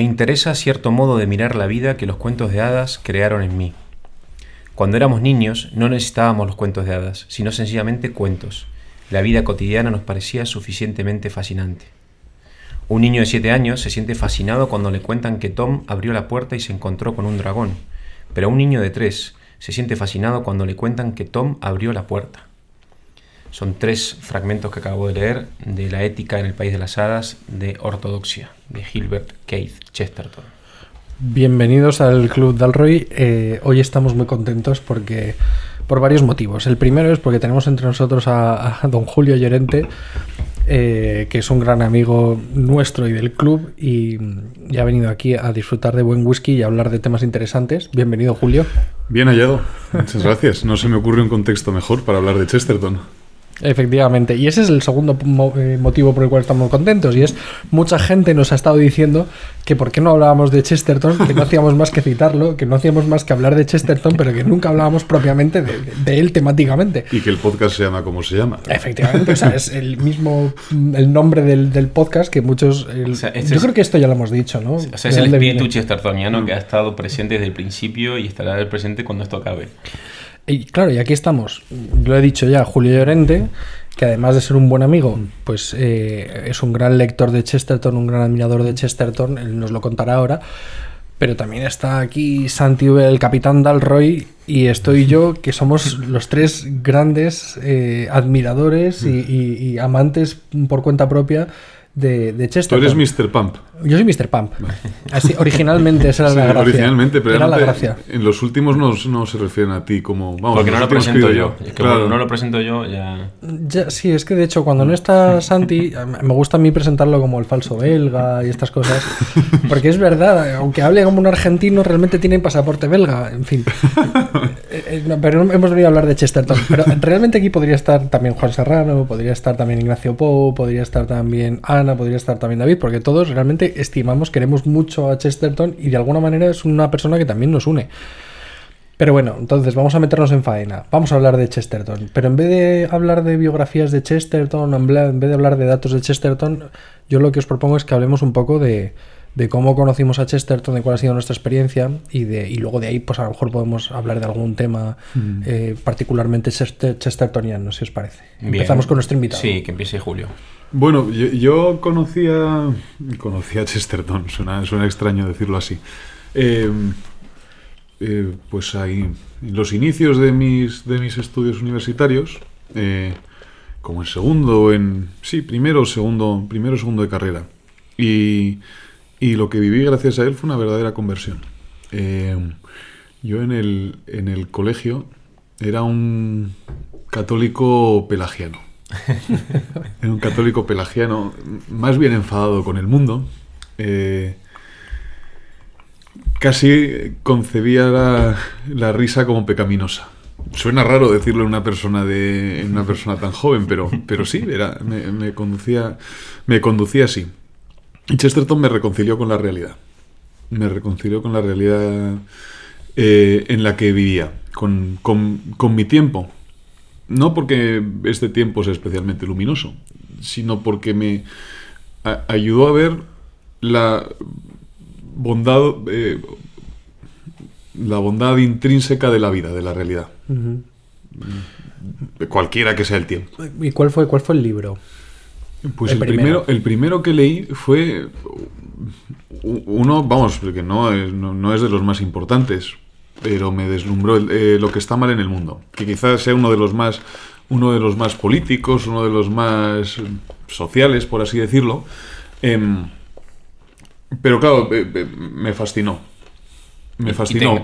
Me interesa cierto modo de mirar la vida que los cuentos de hadas crearon en mí. Cuando éramos niños no necesitábamos los cuentos de hadas, sino sencillamente cuentos. La vida cotidiana nos parecía suficientemente fascinante. Un niño de 7 años se siente fascinado cuando le cuentan que Tom abrió la puerta y se encontró con un dragón, pero un niño de 3 se siente fascinado cuando le cuentan que Tom abrió la puerta. Son 3 fragmentos que acabo de leer de La ética en el país de las hadas de Ortodoxia, de Gilbert Keith Chesterton. Bienvenidos al Club Dalroy. Hoy estamos muy contentos por varios motivos. El primero es porque tenemos entre nosotros a don Julio Llorente, que es un gran amigo nuestro y del club, y ha venido aquí a disfrutar de buen whisky y a hablar de temas interesantes. Bienvenido, Julio. Bien hallado, muchas gracias. No se me ocurre un contexto mejor para hablar de Chesterton. Efectivamente, y ese es el segundo motivo por el cual estamos contentos, y es mucha gente nos ha estado diciendo que por qué no hablábamos de Chesterton, que no hacíamos más que citarlo, que no hacíamos más que hablar de Chesterton, pero que nunca hablábamos propiamente de él temáticamente. Y que el podcast se llama como se llama. Efectivamente, o sea, es el mismo, el nombre del podcast que muchos... O sea, yo creo que esto ya lo hemos dicho, ¿no? O sea, es el espíritu chestertoniano que ha estado presente desde el principio y estará presente cuando esto acabe. Y claro, y aquí estamos, lo he dicho ya, Julio Llorente, que además de ser un buen amigo, pues es un gran lector de Chesterton, un gran admirador de Chesterton, él nos lo contará ahora, pero también está aquí Santi V, el capitán Dalroy, y estoy yo, que somos los 3 grandes admiradores y amantes por cuenta propia de Chesterton. Tú eres Mr. Pump. Yo soy Mr. Pump. Así, originalmente esa era Sí, la gracia. originalmente, pero era la gracia. En los últimos no se refieren a ti como... Vamos, porque no lo presento yo. Es que claro. cuando no lo presento yo ya... Sí, es que de hecho cuando no está Santi, me gusta a mí presentarlo como el falso belga y estas cosas, porque es verdad, aunque hable como un argentino, realmente tiene pasaporte belga, en fin. Pero no hemos venido a hablar de Chesterton, pero realmente aquí podría estar también Juan Serrano, podría estar también Ignacio Pou, podría estar también Ana, podría estar también David, porque todos realmente estimamos, queremos mucho a Chesterton y de alguna manera es una persona que también nos une. Pero bueno, entonces vamos a meternos en faena. Vamos a hablar de Chesterton. Pero en vez de hablar de biografías de Chesterton, en vez de hablar de datos de Chesterton, yo lo que os propongo es que hablemos un poco de cómo conocimos a Chesterton, de cuál ha sido nuestra experiencia y luego de ahí pues a lo mejor podemos hablar de algún tema particularmente chestertoniano, si os parece. Bien. Empezamos con nuestro invitado. Sí, que empiece Julio. Bueno, yo conocí a Chesterton, suena extraño decirlo así. Pues ahí, en los inicios de mis estudios universitarios, como primero o segundo de carrera. Y lo que viví gracias a él fue una verdadera conversión. Yo en el colegio era un católico pelagiano. Era un católico pelagiano, más bien enfadado con el mundo. Casi concebía la risa como pecaminosa. Suena raro decirlo en una persona tan joven, pero sí, me conducía así. Y Chesterton me reconcilió con la realidad. Me reconcilió con la realidad en la que vivía, con mi tiempo. No porque este tiempo sea especialmente luminoso, sino porque me ayudó a ver la bondad intrínseca de la vida, de la realidad. Uh-huh. Cualquiera que sea el tiempo. ¿Y cuál fue el libro? Pues el primero que leí fue uno, vamos, porque no es de los más importantes, pero me deslumbró Lo que está mal en el mundo, que quizás sea uno de los más políticos, uno de los más sociales, por así decirlo, pero claro, me fascinó.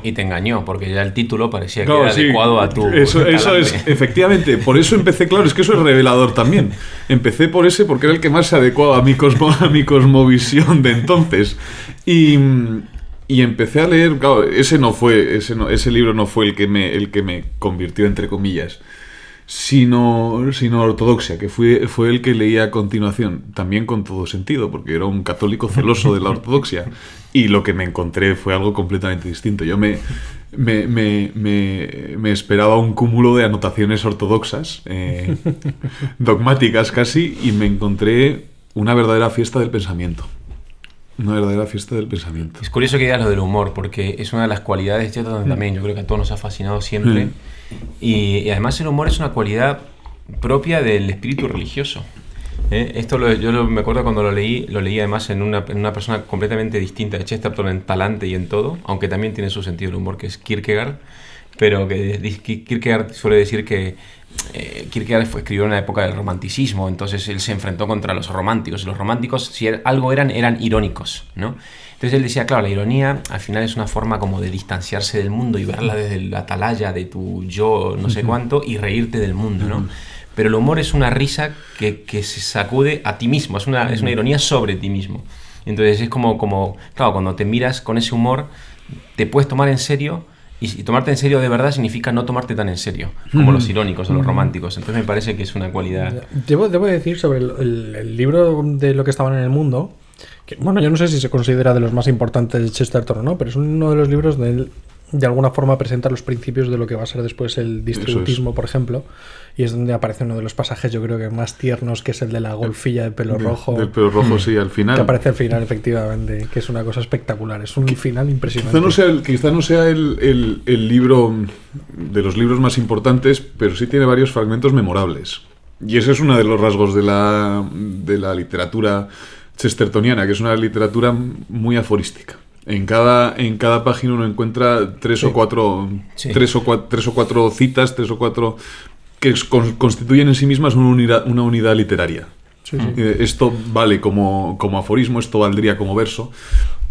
Y te engañó, porque ya el título parecía que era adecuado a tu... Eso es, efectivamente, por eso empecé, claro, es que eso es revelador también. Empecé por ese porque era el que más se adecuaba a mi cosmovisión de entonces. Y empecé a leer, claro, ese libro no fue el que me convirtió, entre comillas, sino Ortodoxia, que fue el que leí a continuación, también con todo sentido, porque era un católico celoso de la ortodoxia, y lo que me encontré fue algo completamente distinto. Yo me esperaba un cúmulo de anotaciones ortodoxas, dogmáticas casi, y me encontré una verdadera fiesta del pensamiento. Una verdadera fiesta del pensamiento. Es curioso que digas lo del humor, porque es una de las cualidades de Chesterton también, yo creo que a todos nos ha fascinado siempre. Y además el humor es una cualidad propia del espíritu religioso. Esto me acuerdo cuando lo leí además en una persona completamente distinta de Chesterton en talante y en todo, aunque también tiene su sentido del humor, que es Kierkegaard, pero que Kierkegaard suele decir que Kierkegaard escribió en la época del romanticismo, entonces él se enfrentó contra los románticos. Los románticos, si algo eran irónicos, ¿no? Entonces él decía, claro, la ironía al final es una forma como de distanciarse del mundo y verla desde la atalaya de tu yo no sé cuánto y reírte del mundo, ¿no? Pero el humor es una risa que se sacude a ti mismo, es una ironía sobre ti mismo. Entonces es como, claro, cuando te miras con ese humor, te puedes tomar en serio, y tomarte en serio de verdad significa no tomarte tan en serio, como los irónicos o los románticos. Entonces me parece que es una cualidad... Debo decir sobre el libro de Lo que estaban en el mundo, que, bueno, yo no sé si se considera de los más importantes de Chesterton o no, pero es uno de los libros donde él de alguna forma presenta los principios de lo que va a ser después el distributismo, por ejemplo, y es donde aparece uno de los pasajes, yo creo que más tiernos, que es el de la golfilla de pelo rojo. Del pelo rojo, sí, al final. Que aparece al final, efectivamente, que es una cosa espectacular, es un final impresionante. Quizá no sea el libro de los libros más importantes, pero sí tiene varios fragmentos memorables. Y ese es uno de los rasgos de la literatura chestertoniana, que es una literatura muy aforística. En cada página uno encuentra tres o cuatro citas, tres o cuatro que constituyen en sí mismas una unidad literaria. Sí. Esto vale como aforismo, esto valdría como verso.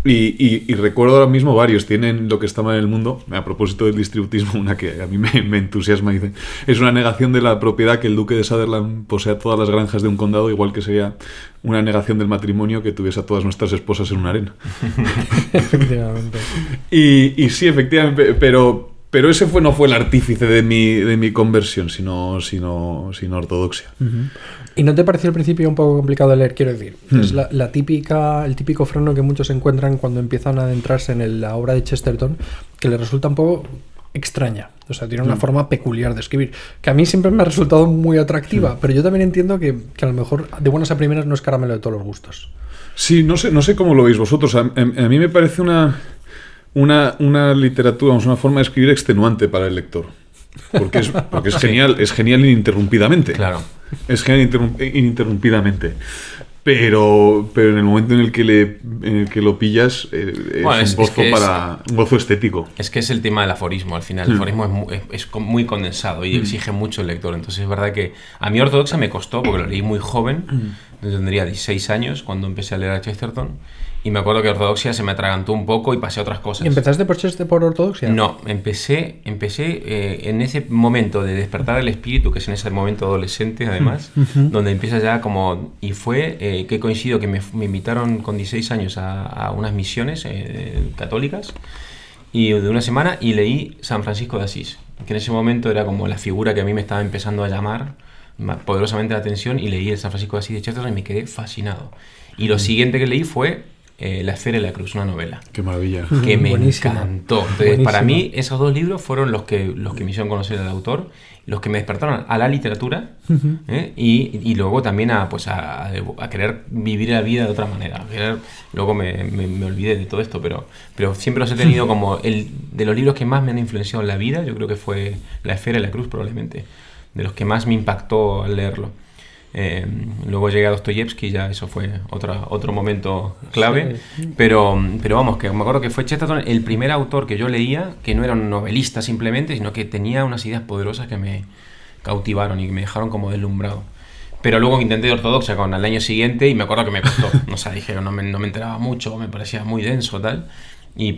Y recuerdo ahora mismo varios. Tienen Lo que estaba en el mundo, a propósito del distributismo, una que a mí me entusiasma. Dice, es una negación de la propiedad que el duque de Sutherland posea todas las granjas de un condado, igual que sería una negación del matrimonio que tuviese a todas nuestras esposas en una arena. Efectivamente. Y sí, efectivamente, pero ese no fue el artífice de mi conversión, sino ortodoxia. Uh-huh. ¿Y no te pareció al principio un poco complicado de leer? Quiero decir, es el típico freno que muchos encuentran cuando empiezan a adentrarse en la obra de Chesterton, que les resulta un poco extraña. O sea, tiene una forma peculiar de escribir, que a mí siempre me ha resultado muy atractiva, pero yo también entiendo que a lo mejor de buenas a primeras no es caramelo de todos los gustos. Sí, no sé cómo lo veis vosotros. A mí me parece una literatura, una forma de escribir extenuante para el lector. Porque es genial, es genial ininterrumpidamente. Claro. Es genial ininterrumpidamente. Pero en el momento en el que lo pillas, es un gozo estético. Es que es el tema del aforismo, al final. El aforismo es muy condensado y exige mucho el lector. Entonces es verdad que a mí Ortodoxa me costó, porque lo leí muy joven, tendría 16 años cuando empecé a leer a Chesterton. Y me acuerdo que Ortodoxia se me atragantó un poco y pasé a otras cosas. ¿Y empezaste por Ortodoxia? No, empecé en ese momento de despertar el espíritu, que es en ese momento adolescente, además, donde empieza ya como... Y fue que coincidió que me invitaron con 16 años a unas misiones católicas y de una semana, y leí San Francisco de Asís, que en ese momento era como la figura que a mí me estaba empezando a llamar poderosamente la atención, y leí el San Francisco de Asís de Chesterton y me quedé fascinado. Y lo siguiente que leí fue La esfera y la cruz, una novela. ¡Qué maravilla! Que me encantó. Entonces, para mí, esos dos libros fueron los que me hicieron conocer al autor, los que me despertaron a la literatura, y luego también a querer vivir la vida de otra manera. Luego me olvidé de todo esto, pero siempre los he tenido como de los libros que más me han influenciado en la vida. Yo creo que fue La esfera y la cruz, probablemente, de los que más me impactó al leerlo. Luego llegué a Dostoyevsky, ya eso fue otro momento clave, sí. pero vamos, que me acuerdo que fue Chesterton el primer autor que yo leía, que no era un novelista simplemente, sino que tenía unas ideas poderosas que me cautivaron y me dejaron como deslumbrado. Pero luego intenté Ortodoxia al año siguiente y me acuerdo que me costó, dije que no me enteraba mucho, me parecía muy denso tal. Y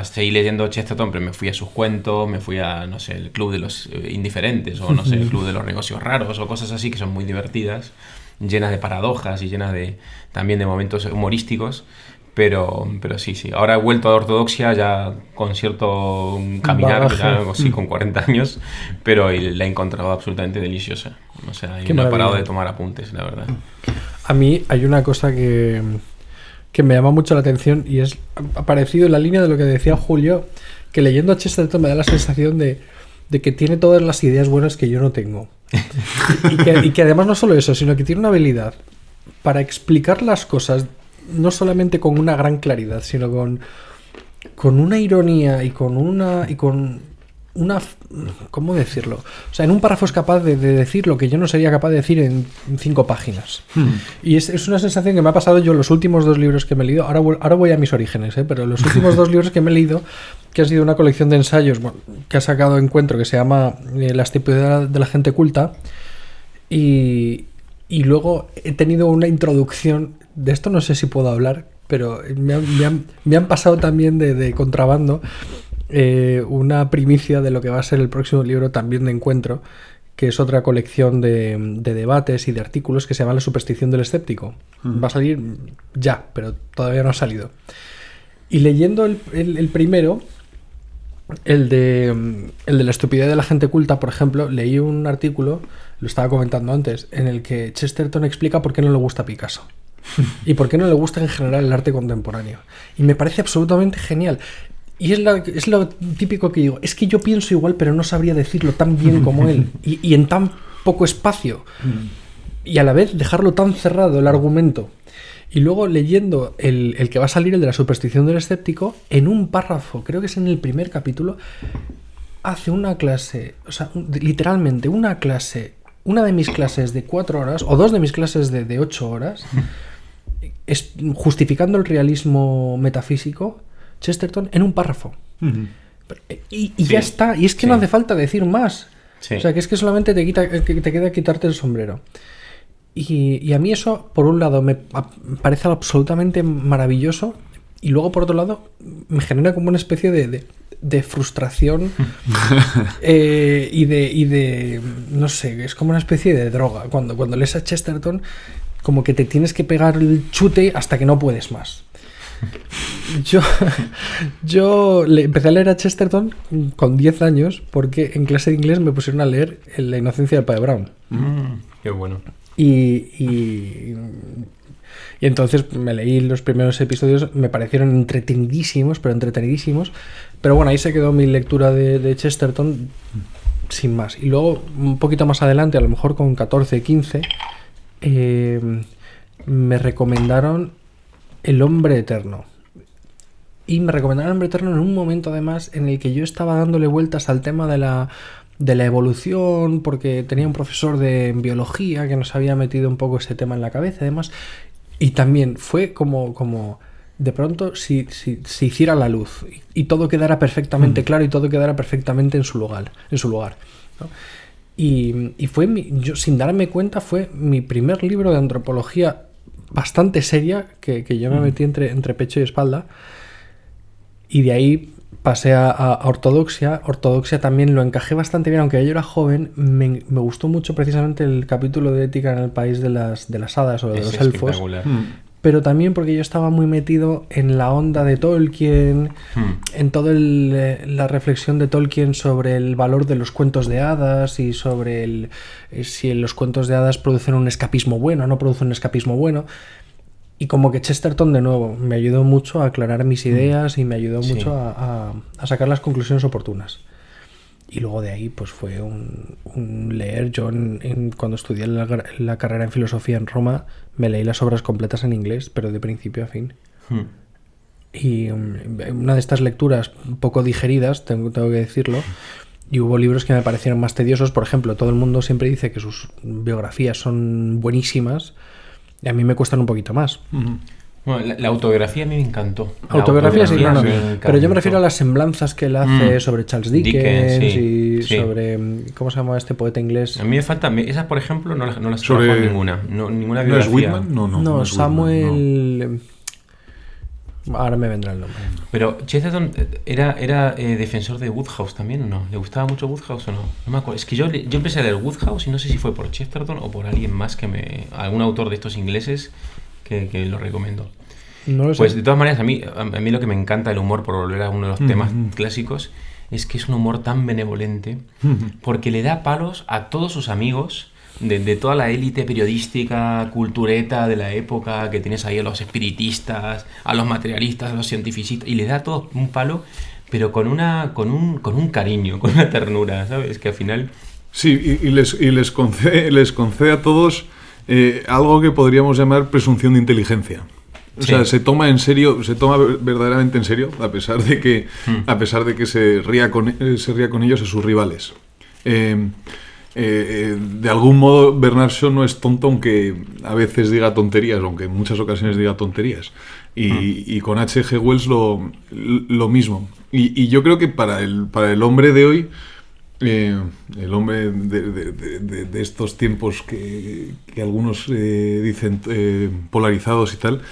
seguí leyendo Chesterton, pero me fui a sus cuentos, me fui a, no sé, el Club de los Indiferentes, o no sé, el Club de los Negocios Raros, o cosas así que son muy divertidas, llenas de paradojas y llenas también de momentos humorísticos. Pero sí. Ahora he vuelto a Ortodoxia ya con cierto caminar, así con 40 años, pero la he encontrado absolutamente deliciosa. O sea, y no he parado de tomar apuntes, la verdad. A mí hay una cosa que me llama mucho la atención, y es parecido en la línea de lo que decía Julio, que leyendo a Chesterton me da la sensación de que tiene todas las ideas buenas que yo no tengo. y que además no solo eso, sino que tiene una habilidad para explicar las cosas no solamente con una gran claridad, sino con una ironía y con una ¿cómo decirlo? O sea, en un párrafo es capaz de decir lo que yo no sería capaz de decir en 5 páginas. Y es una sensación que me ha pasado yo en los últimos 2 libros que me he leído. Ahora voy a mis orígenes, pero los últimos 2 libros que me he leído, que ha sido una colección de ensayos que ha sacado Encuentro, que se llama La estupidez de la gente culta, y luego he tenido una introducción, de esto no sé si puedo hablar, pero me han pasado también de contrabando una primicia de lo que va a ser el próximo libro también de Encuentro, que es otra colección de debates y de artículos que se llama La superstición del escéptico. Va a salir ya, pero todavía no ha salido. Y leyendo el primero, el de la estupidez de la gente culta, por ejemplo, leí un artículo, lo estaba comentando antes, en el que Chesterton explica por qué no le gusta Picasso y por qué no le gusta en general el arte contemporáneo. Y me parece absolutamente genial. Y es lo típico que digo, es que yo pienso igual, pero no sabría decirlo tan bien como él, y en tan poco espacio, y a la vez dejarlo tan cerrado el argumento. Y luego leyendo el que va a salir, el de la superstición del escéptico, en un párrafo, creo que es en el primer capítulo, hace una clase, o sea, literalmente una clase, una de mis clases de 4 horas, o 2 de mis clases de 8 horas, justificando el realismo metafísico, Chesterton, en un párrafo. Y ya está. Y es que no hace falta decir más. Sí. O sea, que es que solamente te queda quitarte el sombrero. Y a mí eso, por un lado, me parece absolutamente maravilloso. Y luego, por otro lado, me genera como una especie de frustración y de... No sé, es como una especie de droga. Cuando lees a Chesterton, como que te tienes que pegar el chute hasta que no puedes más. Yo empecé a leer a Chesterton con 10 años porque en clase de inglés me pusieron a leer La inocencia del padre Brown. Qué bueno. Y entonces me leí los primeros episodios, me parecieron entretenidísimos. Pero bueno, ahí se quedó mi lectura de Chesterton sin más. Y luego, un poquito más adelante, a lo mejor con 14, 15, me recomendaron El hombre eterno. Y me recomendaron El hombre eterno en un momento, además, en el que yo estaba dándole vueltas al tema de la evolución, porque tenía un profesor de biología que nos había metido un poco ese tema en la cabeza, además. Y también fue como de pronto si hiciera la luz y todo quedara perfectamente claro y todo quedara perfectamente en su lugar, ¿no? Y fue yo, sin darme cuenta, fue mi primer libro de antropología bastante seria que yo me metí entre pecho y espalda, y de ahí pasé a ortodoxia. Ortodoxia también lo encajé bastante bien, aunque yo era joven. Me gustó mucho precisamente el capítulo de ética en el país de las hadas o de los elfos, pero también porque yo estaba muy metido en la onda de Tolkien, en toda la reflexión de Tolkien sobre el valor de los cuentos de hadas y sobre si los cuentos de hadas producen un escapismo bueno o no producen un escapismo bueno. Y como que Chesterton, de nuevo, me ayudó mucho a aclarar mis ideas y me ayudó mucho a sacar las conclusiones oportunas. Y luego de ahí pues fue un leer. Yo cuando estudié la carrera en filosofía en Roma, me leí las obras completas en inglés, pero de principio a fin. Y una de estas lecturas poco digeridas, tengo que decirlo, y hubo libros que me parecieron más tediosos. Por ejemplo, todo el mundo siempre dice que sus biografías son buenísimas, y a mí me cuestan un poquito más. Bueno, la autobiografía a mí me encantó. Autobiografía sí, claro. Pero yo me refiero a las semblanzas que él hace sobre Charles Dickens, sobre... ¿Cómo se llama este poeta inglés? A mí me falta... Esas, por ejemplo, no las trabajo ninguna. Ninguna biografía. ¿No es Whitman? No, Samuel... No. Ahora me vendrá el nombre. Pero Chesterton era defensor de Wodehouse también, ¿o no? ¿Le gustaba mucho Wodehouse o no? No me acuerdo. Es que yo empecé a leer Wodehouse y no sé si fue por Chesterton o por alguien más algún autor de estos ingleses que lo recomiendo. No lo sé. Pues de todas maneras, a mí lo que me encanta el humor, por volver a uno de los temas clásicos, es que es un humor tan benevolente, porque le da palos a todos sus amigos de toda la élite periodística, cultureta de la época, que tienes ahí a los espiritistas, a los materialistas, a los cientificistas, y le da a todos un palo, pero con un cariño, con una ternura, ¿sabes? Que al final... Sí, y les concede a todos algo que podríamos llamar presunción de inteligencia. O sea, se toma verdaderamente en serio, a pesar de que se ría con ellos a sus rivales. De algún modo Bernard Shaw no es tonto, aunque a veces diga tonterías, aunque en muchas ocasiones diga tonterías, y con H.G. Wells lo mismo, y yo creo que para el hombre de hoy, el hombre de estos tiempos que algunos dicen polarizados y tal,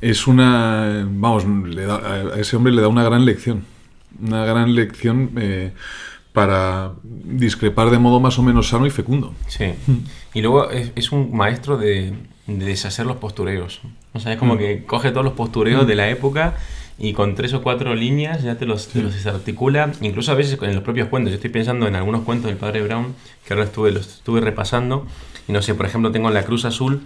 es a ese hombre le da una gran lección para discrepar de modo más o menos sano y fecundo. Sí. Y luego es un maestro de deshacer los postureos. O sea, es como que coge todos los postureos de la época y con 3 o 4 líneas ya te los desarticula. Incluso a veces en los propios cuentos. Yo estoy pensando en algunos cuentos del padre Brown que ahora los estuve repasando. Y no sé, por ejemplo, tengo La Cruz Azul.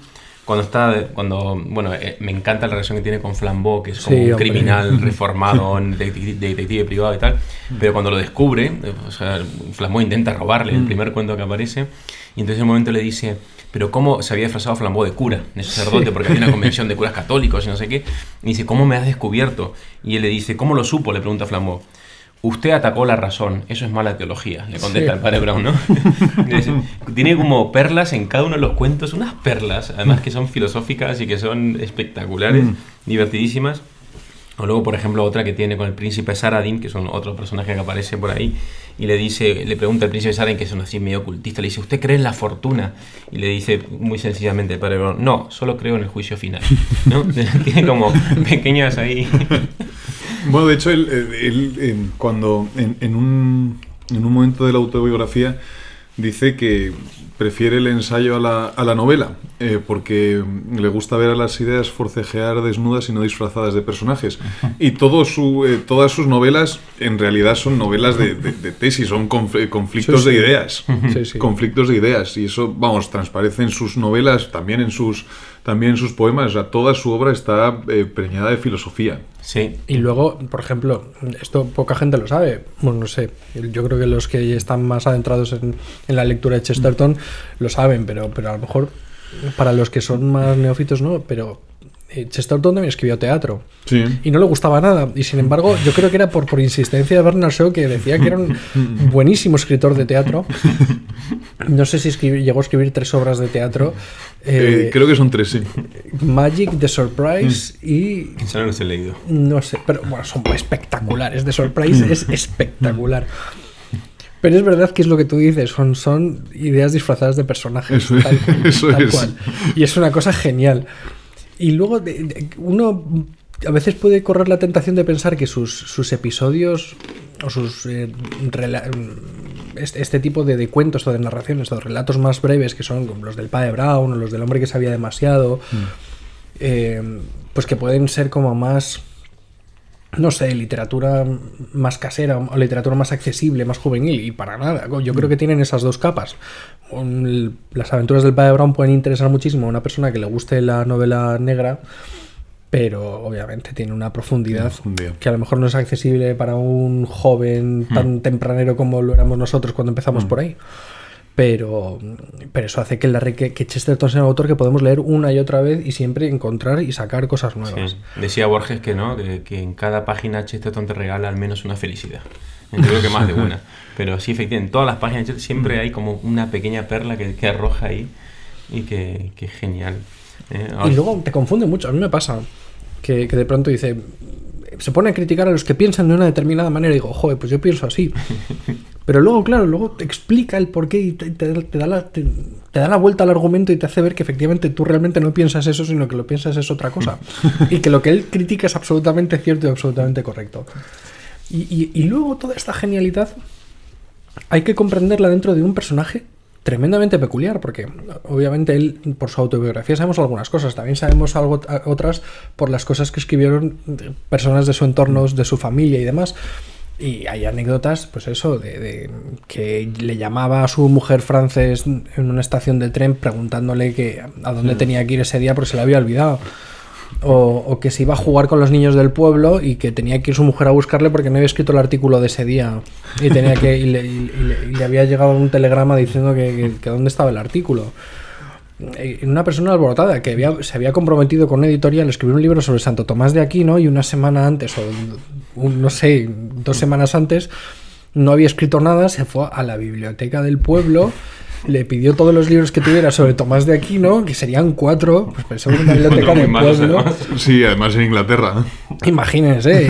Me encanta la relación que tiene con Flambeau, que es como un criminal reformado, detective privado y tal, pero cuando lo descubre, o sea, Flambeau intenta robarle el primer cuento que aparece, y entonces en un momento le dice, pero ¿cómo se había disfrazado Flambeau de cura, de sacerdote, porque había una convención de curas católicos y no sé qué? Y dice, ¿cómo me has descubierto? Y él le dice, ¿cómo lo supo?, le pregunta Flambeau. Usted atacó la razón, eso es mala teología, le contesta el padre Brown, ¿no? Tiene como perlas en cada uno de los cuentos, unas perlas, además que son filosóficas y que son espectaculares, divertidísimas. O luego, por ejemplo, otra que tiene con el príncipe Saradin, que es otro personaje que aparece por ahí, y le pregunta al príncipe Saradin, que es un así medio ocultista, le dice, ¿usted cree en la fortuna? Y le dice muy sencillamente el padre Brown, no, solo creo en el juicio final, ¿no? Tiene como pequeñas ahí... Bueno, de hecho, cuando en un momento de la autobiografía dice que prefiere el ensayo a la novela, porque le gusta ver a las ideas forcejear desnudas y no disfrazadas de personajes. Y todas sus novelas en realidad son novelas de tesis, son conflictos de ideas. Conflictos de ideas. Y eso, transparece en sus novelas, también en sus poemas. O sea, toda su obra está preñada de filosofía. Sí. Y luego, por ejemplo, esto poca gente lo sabe. Bueno, no sé. Yo creo que los que están más adentrados en la lectura de Chesterton lo saben, pero a lo mejor para los que son más neófitos no. Pero Chesterton también escribió teatro. Sí. Y no le gustaba nada. Y sin embargo, yo creo que era por insistencia de Bernard Shaw, que decía que era un buenísimo escritor de teatro. No sé si llegó a escribir 3 obras de teatro. Creo que son 3, sí. Magic, The Surprise y... Eso no los he leído. No sé, pero bueno, son espectaculares. The Surprise es espectacular. Pero es verdad que es lo que tú dices, son ideas disfrazadas de personajes. Eso tal es. Cual. Y es una cosa genial. Y luego uno a veces puede correr la tentación de pensar que sus episodios o sus este tipo de cuentos o de narraciones o de relatos más breves, que son los del padre Brown o los del hombre que sabía demasiado, pues que pueden ser como más, no sé, literatura más casera o literatura más accesible, más juvenil, y para nada. Yo creo que tienen esas dos capas. Las aventuras del padre Brown pueden interesar muchísimo a una persona que le guste la novela negra, pero obviamente tiene una profundidad que a lo mejor no es accesible para un joven tan tempranero como lo éramos nosotros cuando empezamos por ahí. Pero eso hace que Chesterton sea un autor que podemos leer una y otra vez y siempre encontrar y sacar cosas nuevas. Sí. Decía Borges que en cada página Chesterton te regala al menos una felicidad. Yo creo que más de una. Pero sí, efectivamente, en todas las páginas de Chesterton siempre hay como una pequeña perla que arroja ahí y que es genial. Y luego te confunde mucho. A mí me pasa que de pronto dice... Se pone a criticar a los que piensan de una determinada manera y digo, joder, pues yo pienso así. Pero luego, claro, te explica el porqué y te da la vuelta al argumento y te hace ver que efectivamente tú realmente no piensas eso, sino que lo piensas es otra cosa. Y que lo que él critica es absolutamente cierto y absolutamente correcto. Y luego toda esta genialidad hay que comprenderla dentro de un personaje tremendamente peculiar, porque obviamente él, por su autobiografía, sabemos algunas cosas, también sabemos otras por las cosas que escribieron personas de su entorno, de su familia y demás. Y hay anécdotas, pues eso, de que le llamaba a su mujer francés en una estación de tren preguntándole a dónde tenía que ir ese día porque se le había olvidado. O que se iba a jugar con los niños del pueblo y que tenía que ir su mujer a buscarle porque no había escrito el artículo de ese día y tenía que y le había llegado un telegrama diciendo que dónde estaba el artículo. una persona alborotada que se había comprometido con una editorial a escribir un libro sobre Santo Tomás de Aquino y una semana antes, o no sé, 2 semanas antes, no había escrito nada, se fue a la biblioteca del pueblo, le pidió todos los libros que tuviera sobre Tomás de Aquino, que serían 4, pues pensó en una biblioteca del pueblo. Sí, además en Inglaterra. Imagínense,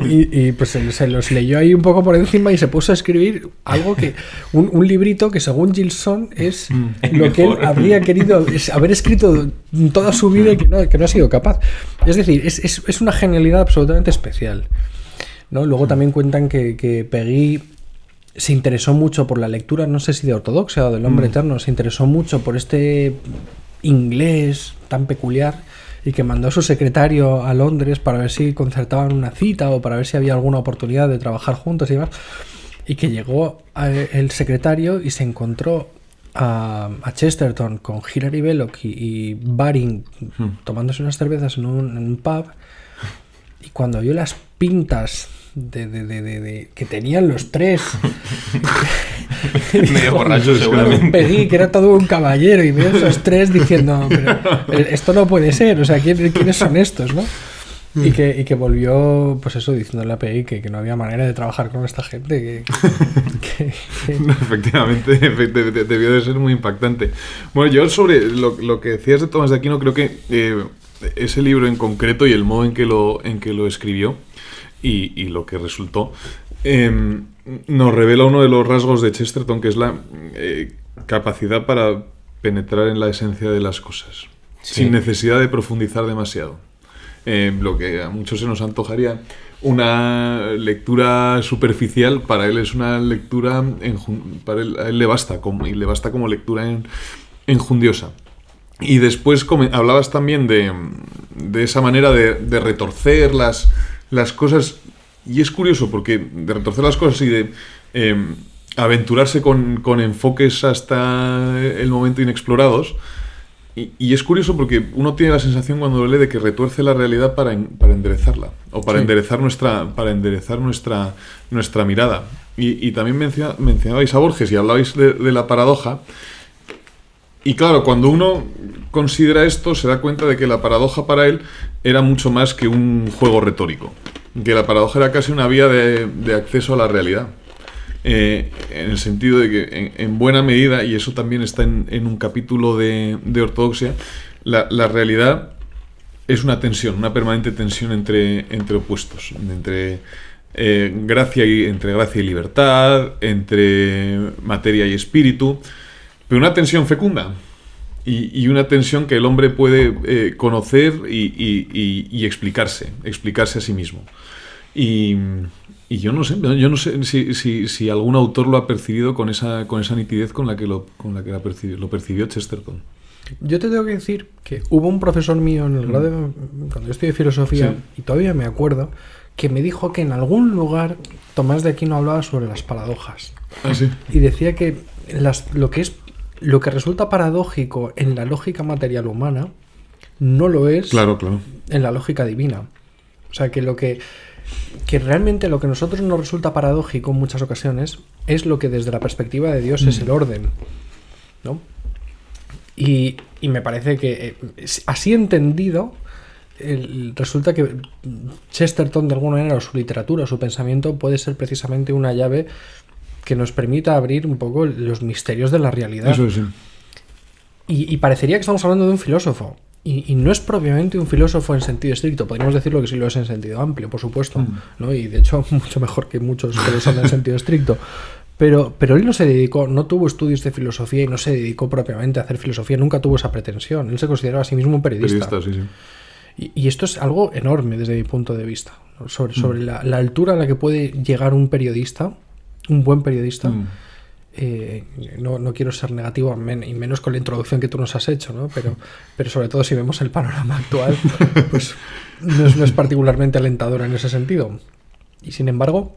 y pues se los leyó ahí un poco por encima y se puso a escribir algo que, un librito que según Gilson es lo que él habría querido haber escrito toda su vida y que no ha sido capaz. Es decir, es una genialidad absolutamente especial, ¿no? Luego también cuentan que Peggy se interesó mucho por la lectura, no sé si de Ortodoxia o del Hombre Eterno, se interesó mucho por este inglés tan peculiar y que mandó a su secretario a Londres para ver si concertaban una cita o para ver si había alguna oportunidad de trabajar juntos y demás. Y que llegó el secretario y se encontró a Chesterton con Hilary Belloc y Baring tomándose unas cervezas en un pub, y cuando vio las pintas que tenían los 3 medio borracho seguramente, Peggy, que era todo un caballero, y veo esos 3 diciendo, pero esto no puede ser, o sea, ¿quiénes son estos, no? Y que volvió, pues eso, diciéndole a Peggy que no había manera de trabajar con esta gente. No, efectivamente, debió de ser muy impactante. Bueno, yo sobre lo que decías de Tomás de Aquino, creo que ese libro en concreto y el modo en que lo escribió y lo que resultó, nos revela uno de los rasgos de Chesterton, que es la capacidad para penetrar en la esencia de las cosas, sin necesidad de profundizar demasiado. Lo que a muchos se nos antojaría una lectura superficial, para él es una lectura para él, a él le basta como lectura enjundiosa. Y después hablabas también de esa manera de retorcer las cosas, y es curioso porque de retorcer las cosas y de aventurarse con enfoques hasta el momento inexplorados. Y es curioso porque uno tiene la sensación cuando lo lee de que retuerce la realidad para enderezarla, o para enderezar nuestra mirada. Y también mencionabais a Borges y hablabais de la paradoja. Y claro, cuando uno considera esto, se da cuenta de que la paradoja para él era mucho más que un juego retórico, que la paradoja era casi una vía de acceso a la realidad. En el sentido de que en buena medida, y eso también está en un capítulo de Ortodoxia, la realidad es una tensión, una permanente tensión entre opuestos, entre gracia y libertad, entre materia y espíritu, pero una tensión fecunda y una tensión que el hombre puede conocer y explicarse a sí mismo. Y yo no sé si algún autor lo ha percibido con esa nitidez con la que lo percibió Chesterton. Yo te tengo que decir que hubo un profesor mío en el grado cuando yo estudié filosofía, y todavía me acuerdo, que me dijo que en algún lugar Tomás de Aquino hablaba sobre las paradojas. Ah, sí. Y decía que lo que resulta paradójico en la lógica material humana no lo es claro. en la lógica divina. O sea, que realmente lo que a nosotros nos resulta paradójico en muchas ocasiones es lo que desde la perspectiva de Dios es el orden, ¿no? Y me parece que así entendido resulta que Chesterton, de alguna manera, o su literatura o su pensamiento puede ser precisamente una llave que nos permita abrir un poco los misterios de la realidad. Eso sí. Y parecería que estamos hablando de un filósofo. Y no es propiamente un filósofo en sentido estricto. Podríamos decirlo que sí lo es en sentido amplio, por supuesto, ¿no? Y de hecho mucho mejor que muchos que lo son en sentido estricto. Pero él no tuvo estudios de filosofía y no se dedicó propiamente a hacer filosofía, nunca tuvo esa pretensión. Él se consideraba a sí mismo un periodista. Sí. Y esto es algo enorme desde mi punto de vista, ¿no? Sobre la altura a la que puede llegar un periodista, un buen periodista. No quiero ser negativo, y menos con la introducción que tú nos has hecho, ¿no? Pero sobre todo si vemos el panorama actual, pues no es particularmente alentador en ese sentido. Y sin embargo,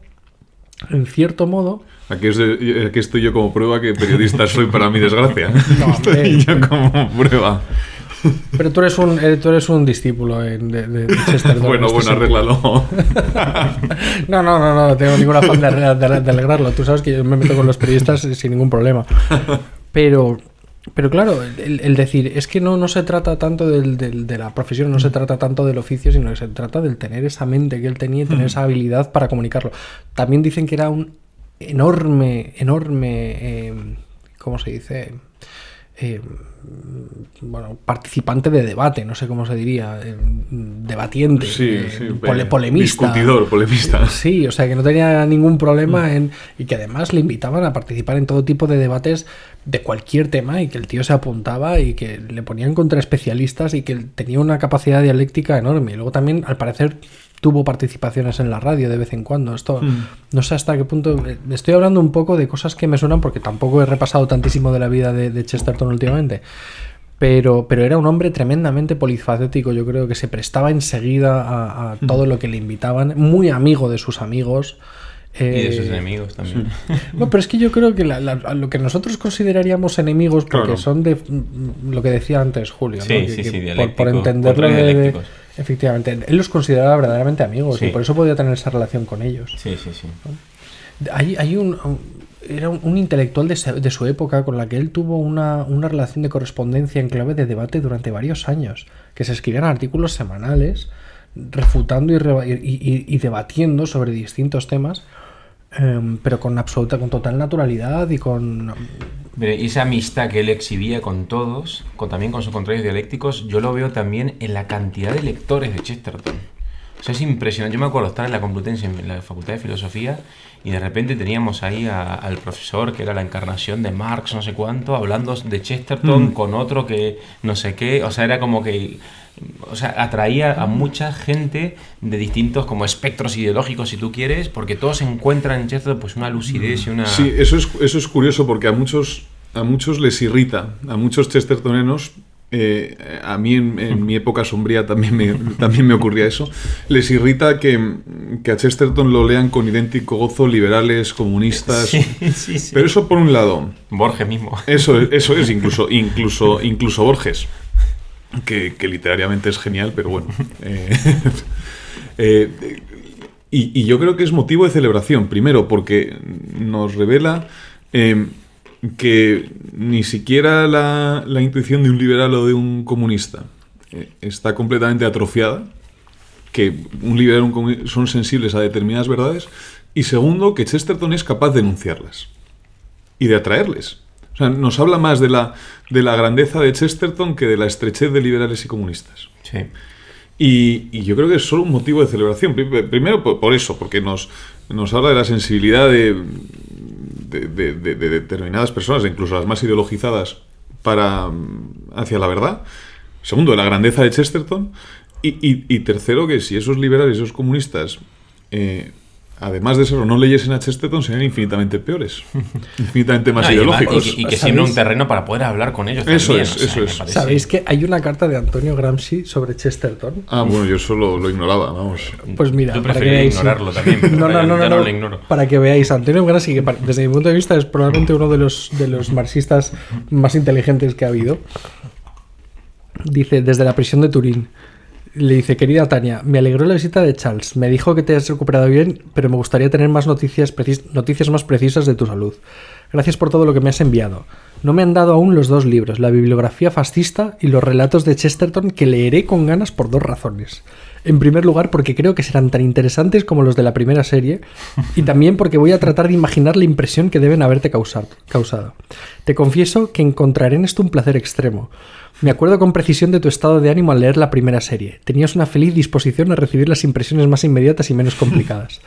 en cierto modo... Aquí estoy yo como prueba que periodista soy, para mi desgracia. No, estoy yo como prueba. Pero tú eres un discípulo de Chesterton. Bueno, arréglalo. No tengo ningún afán de alegrarlo. Tú sabes que yo me meto con los periodistas sin ningún problema. Pero Pero claro, el decir, es que no se trata tanto de la profesión, no se trata tanto del oficio, sino que se trata del tener esa mente que él tenía y tener esa habilidad para comunicarlo. También dicen que era un enorme, ¿cómo se dice? Participante de debate, no sé cómo se diría, debatiente, polemista. Discutidor, polemista. Sí, o sea que no tenía ningún problema y que además le invitaban a participar en todo tipo de debates de cualquier tema y que el tío se apuntaba y que le ponían contra especialistas y que tenía una capacidad dialéctica enorme. Y luego también, al parecer, tuvo participaciones en la radio de vez en cuando. Esto no sé hasta qué punto. Estoy hablando un poco de cosas que me suenan porque tampoco he repasado tantísimo de la vida de Chesterton últimamente. Pero era un hombre tremendamente polifacético. Yo creo que se prestaba enseguida a todo lo que le invitaban. Muy amigo de sus amigos. Y de sus enemigos también. No, pero es que yo creo que lo que nosotros consideraríamos enemigos, porque son de lo que decía antes Julio, sí, ¿no? sí, por entenderlo efectivamente, él los consideraba verdaderamente amigos y por eso podía tener esa relación con ellos. Sí. ¿No? Era un intelectual de su época con la que él tuvo una relación de correspondencia en clave de debate durante varios años, que se escribían artículos semanales refutando y debatiendo sobre distintos temas, pero con total naturalidad y con... Y esa amistad que él exhibía con todos, también con sus contrarios dialécticos, yo lo veo también en la cantidad de lectores de Chesterton. O sea, es impresionante. Yo me acuerdo estar en la Complutense, en la Facultad de Filosofía, y de repente teníamos ahí al profesor, que era la encarnación de Marx, no sé cuánto, hablando de Chesterton con otro que no sé qué. O sea, era como que... O sea, atraía a mucha gente de distintos como espectros ideológicos, si tú quieres, porque todos encuentran en Chesterton pues una lucidez y una... Sí, eso es curioso porque a muchos les irrita, a muchos chestertonenos, a mí en mi época sombría también me ocurría eso, les irrita que a Chesterton lo lean con idéntico gozo liberales, comunistas, sí. Pero eso por un lado. Borges mismo. Eso es incluso Borges. Que literariamente es genial, pero bueno. Y yo creo que es motivo de celebración. Primero, porque nos revela que ni siquiera la intuición de un liberal o de un comunista está completamente atrofiada, que un liberal y un comunista son sensibles a determinadas verdades. Y segundo, que Chesterton es capaz de enunciarlas y de atraerles. O sea, nos habla más de la grandeza de Chesterton que de la estrechez de liberales y comunistas. Sí. Y yo creo que es solo un motivo de celebración. Primero por eso, porque nos habla de la sensibilidad de determinadas personas, incluso las más ideologizadas, hacia la verdad. Segundo, de la grandeza de Chesterton. Y tercero, que si esos liberales y esos comunistas... además de eso, no leyesen a Chesterton, serían infinitamente peores, infinitamente más ideológicos. Y que siempre un terreno para poder hablar con ellos. Eso también, es. ¿Sabéis que hay una carta de Antonio Gramsci sobre Chesterton? Ah, bueno, yo solo lo ignoraba, vamos. Pues mira, yo para que veáis. Ignorarlo también, pero no, lo ignoro. Para que veáis, Antonio Gramsci, que desde mi punto de vista es probablemente uno de los marxistas más inteligentes que ha habido, dice, desde la prisión de Turín, le dice: querida Tania, me alegró la visita de Charles. Me dijo que te has recuperado bien, pero me gustaría tener más noticias más precisas de tu salud. Gracias por todo lo que me has enviado. No me han dado aún los 2 libros, la bibliografía fascista y los relatos de Chesterton, que leeré con ganas por 2 razones. En primer lugar, porque creo que serán tan interesantes como los de la primera serie, y también porque voy a tratar de imaginar la impresión que deben haberte causado. Te confieso que encontraré en esto un placer extremo. Me acuerdo con precisión de tu estado de ánimo al leer la primera serie. Tenías una feliz disposición a recibir las impresiones más inmediatas y menos complicadas.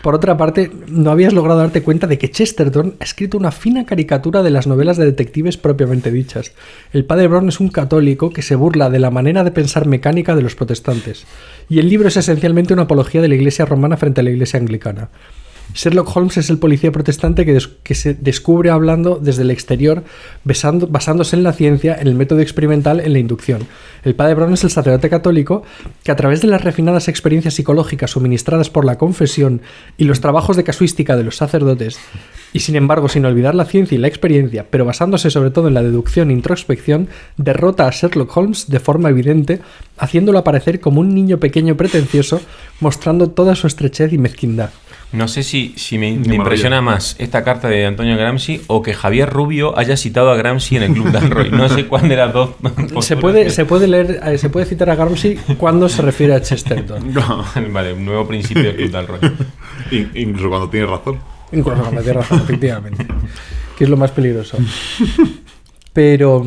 Por otra parte, no habías logrado darte cuenta de que Chesterton ha escrito una fina caricatura de las novelas de detectives propiamente dichas. El padre Brown es un católico que se burla de la manera de pensar mecánica de los protestantes. Y el libro es esencialmente una apología de la Iglesia romana frente a la Iglesia anglicana. Sherlock Holmes es el policía protestante que se descubre hablando desde el exterior, basándose en la ciencia, en el método experimental, en la inducción. El padre Brown es el sacerdote católico que, a través de las refinadas experiencias psicológicas suministradas por la confesión y los trabajos de casuística de los sacerdotes, y sin embargo sin olvidar la ciencia y la experiencia, pero basándose sobre todo en la deducción e introspección, derrota a Sherlock Holmes de forma evidente, haciéndolo aparecer como un niño pequeño pretencioso, mostrando toda su estrechez y mezquindad. No sé si me maravilla. impresiona más esta carta de Antonio Gramsci o que Javier Rubio haya citado a Gramsci en el Club Dalroy. No sé cuál de las dos. Se puede leer, se puede citar a Gramsci cuando se refiere a Chesterton. No. Vale, un nuevo principio del Club Dalroy. Incluso cuando tienes razón. Incluso cuando tiene razón, efectivamente. Que es lo más peligroso. Pero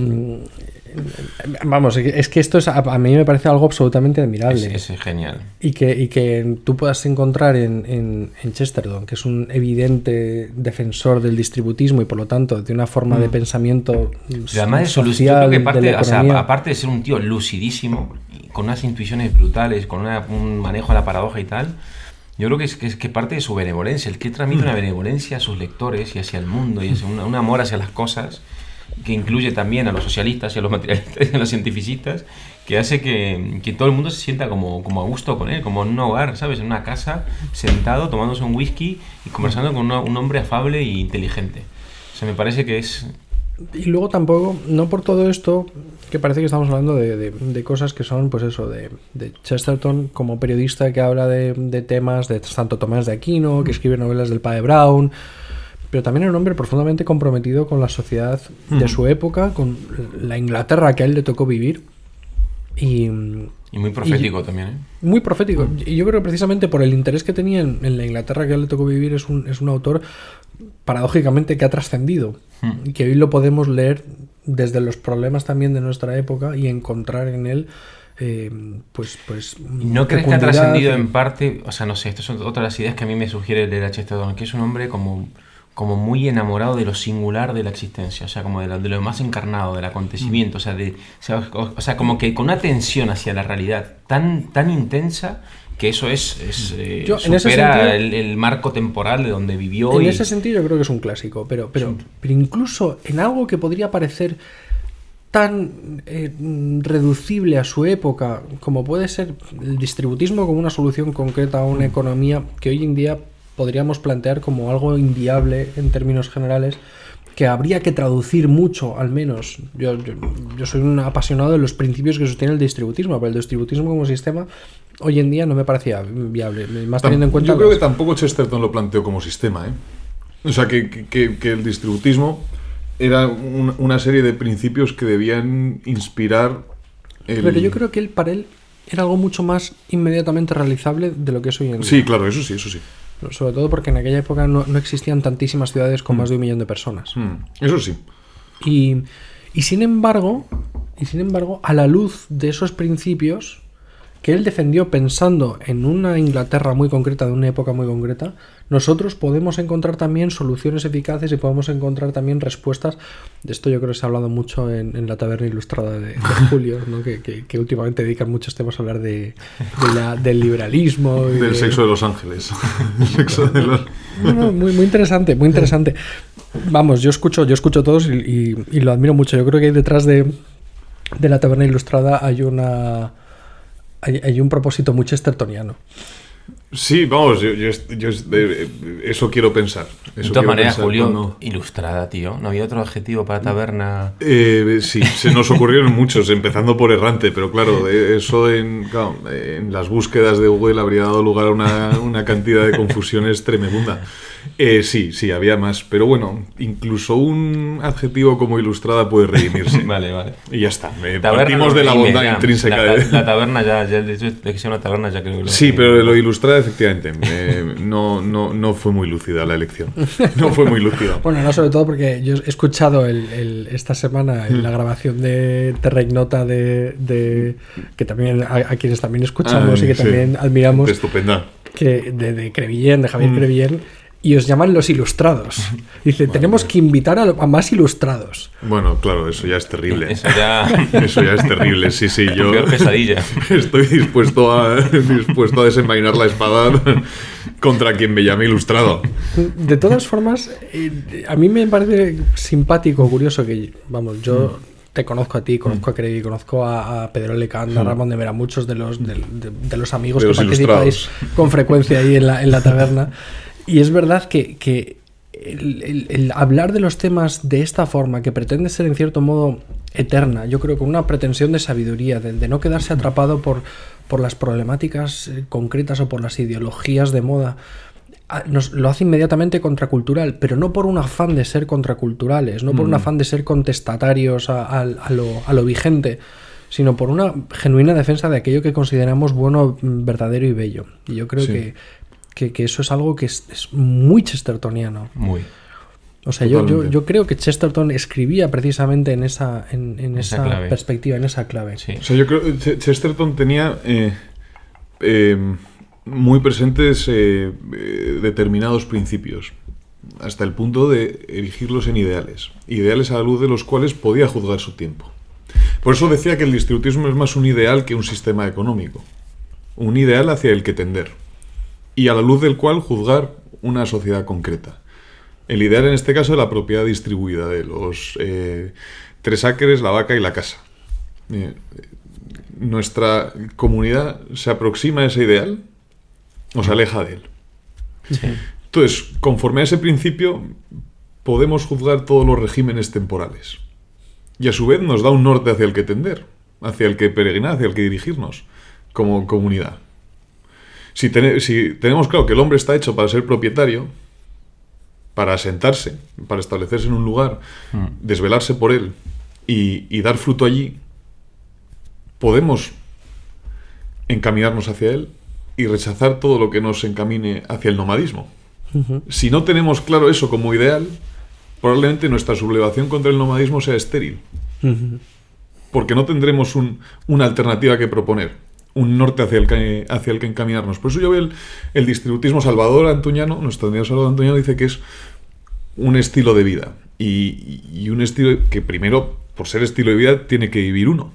vamos, es que esto a mí me parece algo absolutamente admirable. Es genial. Y que tú puedas encontrar en Chesterton, que es un evidente defensor del distributismo y por lo tanto de una forma de pensamiento Y además social, yo creo que de la economía. aparte de ser un tío lucidísimo, con unas intuiciones brutales, con un manejo de la paradoja y tal, yo creo que es parte de su benevolencia. El que transmite una benevolencia a sus lectores y hacia el mundo y hacia un amor hacia las cosas, que incluye también a los socialistas y a los materialistas y a los cientificistas, que hace que todo el mundo se sienta como a gusto con él, como en un hogar, ¿sabes? En una casa, sentado, tomándose un whisky y conversando con un hombre afable e inteligente. O sea, me parece que es... Y luego tampoco, no por todo esto, que parece que estamos hablando de cosas que son, pues eso, de Chesterton como periodista que habla de temas de Santo Tomás de Aquino, que escribe novelas del padre Brown, pero también era un hombre profundamente comprometido con la sociedad de su época, con la Inglaterra que a él le tocó vivir. Y muy profético también, ¿eh? Muy profético. Y yo creo que precisamente por el interés que tenía en la Inglaterra que a él le tocó vivir, es un autor paradójicamente que ha trascendido. Y que hoy lo podemos leer desde los problemas también de nuestra época y encontrar en él pues ¿no crees que ha trascendido en parte? O sea, no sé, estas son otras de las ideas que a mí me sugiere leer a Chesterton, que es un hombre como muy enamorado de lo singular de la existencia, o sea, como de lo más encarnado del acontecimiento, o sea, como que con una tensión hacia la realidad tan intensa que eso supera el marco temporal de donde vivió. En ese sentido yo creo que es un clásico, pero incluso en algo que podría parecer tan reducible a su época como puede ser el distributismo como una solución concreta a una economía que hoy en día podríamos plantear como algo inviable en términos generales, que habría que traducir mucho, al menos. Yo soy un apasionado de los principios que sostiene el distributismo, pero el distributismo como sistema hoy en día no me parecía viable, más teniendo en cuenta... Yo creo que tampoco Chesterton lo planteó como sistema, ¿eh? O sea, que el distributismo era una serie de principios que debían inspirar Pero yo creo que para él era algo mucho más inmediatamente realizable de lo que es hoy en día. Sí, claro, eso sí. Sobre todo porque en aquella época no existían tantísimas ciudades con más de 1 millón de personas. Eso sí. Y sin embargo, a la luz de esos principios que él defendió pensando en una Inglaterra muy concreta, de una época muy concreta, nosotros podemos encontrar también soluciones eficaces y podemos encontrar también respuestas. De esto yo creo que se ha hablado mucho en la taberna ilustrada de Julio, ¿no? que últimamente dedican muchos temas a hablar del liberalismo. Y del sexo de los ángeles. El sexo de los... No, muy interesante, muy interesante. Vamos, yo escucho todos y lo admiro mucho. Yo creo que detrás de la taberna ilustrada hay un propósito muy chestertoniano. Sí, vamos, yo eso quiero pensar. De todas maneras, Julio, ilustrada, tío. ¿No había otro adjetivo para taberna? Sí, se nos ocurrieron muchos, empezando por errante, pero claro, eso en las búsquedas de Google habría dado lugar a una cantidad de confusiones tremenda. Sí, había más, pero bueno, incluso un adjetivo como ilustrada puede redimirse. Vale. Y ya está, partimos de la bondad intrínseca. La taberna ya de que sea una taberna ya creo que sí, pero lo ilustrada efectivamente no fue muy lúcida la elección. No fue muy lúcida. Bueno, no, sobre todo porque yo he escuchado esta semana la grabación de Terra Ignota que también a quienes también escuchamos y que también admiramos. Estupenda. De Crevillén, de Javier Crevillén. Y os llaman los ilustrados. Dice, tenemos que invitar a más ilustrados. Bueno, claro, eso ya es terrible. Eso ya es terrible, sí. Yo peor pesadilla. Estoy dispuesto a desenvainar la espada contra quien me llame ilustrado. De todas formas, a mí me parece simpático, curioso que, vamos, yo te conozco a ti, conozco a Crevi, conozco a Pedro Lecanda, a Ramón de Vera, muchos de los amigos que participáis con frecuencia ahí en la taberna. Y es verdad que el hablar de los temas de esta forma, que pretende ser en cierto modo eterna, yo creo con una pretensión de sabiduría, de no quedarse atrapado por las problemáticas concretas o por las ideologías de moda, lo hace inmediatamente contracultural, pero no por un afán de ser contraculturales, no por un afán de ser contestatarios a lo vigente, sino por una genuina defensa de aquello que consideramos bueno, verdadero y bello. Y yo creo que eso es algo que es muy chestertoniano. Muy. O sea, yo creo que Chesterton escribía precisamente en esa clave. perspectiva, en esa clave. Sí. O sea, yo creo que Chesterton tenía muy presentes determinados principios, hasta el punto de erigirlos en ideales a la luz de los cuales podía juzgar su tiempo. Por eso decía que el distributismo es más un ideal que un sistema económico, un ideal hacia el que tender, y a la luz del cual juzgar una sociedad concreta. El ideal en este caso es la propiedad distribuida de los 3 acres, la vaca y la casa. Nuestra comunidad se aproxima a ese ideal o se aleja de él. Sí. Entonces, conforme a ese principio, podemos juzgar todos los regímenes temporales. Y a su vez nos da un norte hacia el que tender, hacia el que peregrinar, hacia el que dirigirnos como comunidad. Si tenemos claro que el hombre está hecho para ser propietario, para asentarse, para establecerse en un lugar, desvelarse por él y dar fruto allí, podemos encaminarnos hacia él y rechazar todo lo que nos encamine hacia el nomadismo. Si no tenemos claro eso como ideal, probablemente nuestra sublevación contra el nomadismo sea estéril. Porque no tendremos una alternativa que proponer, un norte hacia el que encaminarnos. Por eso yo veo el distributismo. Salvador Antuñano, nuestro amigo Salvador Antuñano, dice que es un estilo de vida. Y un estilo que primero, por ser estilo de vida, tiene que vivir uno.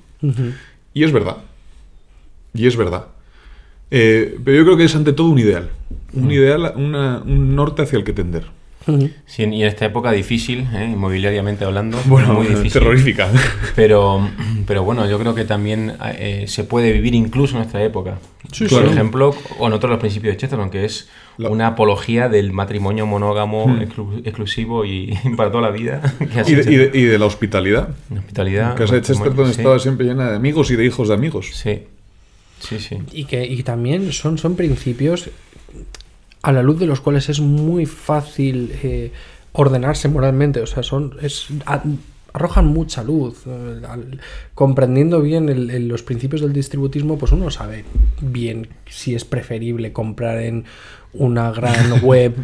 Y es verdad. Pero yo creo que es ante todo un ideal. Un ideal, un norte hacia el que tender. Sí, y en esta época difícil, inmobiliariamente hablando, Bueno, muy difícil. terrorífica. Pero bueno, yo creo que también se puede vivir incluso en esta época. Sí, Por sí. ejemplo, con otro de los principios de Chesterton, que es una apología del matrimonio monógamo exclusivo y para toda la vida. Que Y de la hospitalidad. la hospitalidad. La casa de Chesterton sí. estaba siempre llena de amigos y de hijos de amigos. Sí. Y también son principios a la luz de los cuales es muy fácil ordenarse moralmente. O sea, arrojan mucha luz. Comprendiendo bien los principios del distributismo, pues uno sabe bien si es preferible comprar en una gran web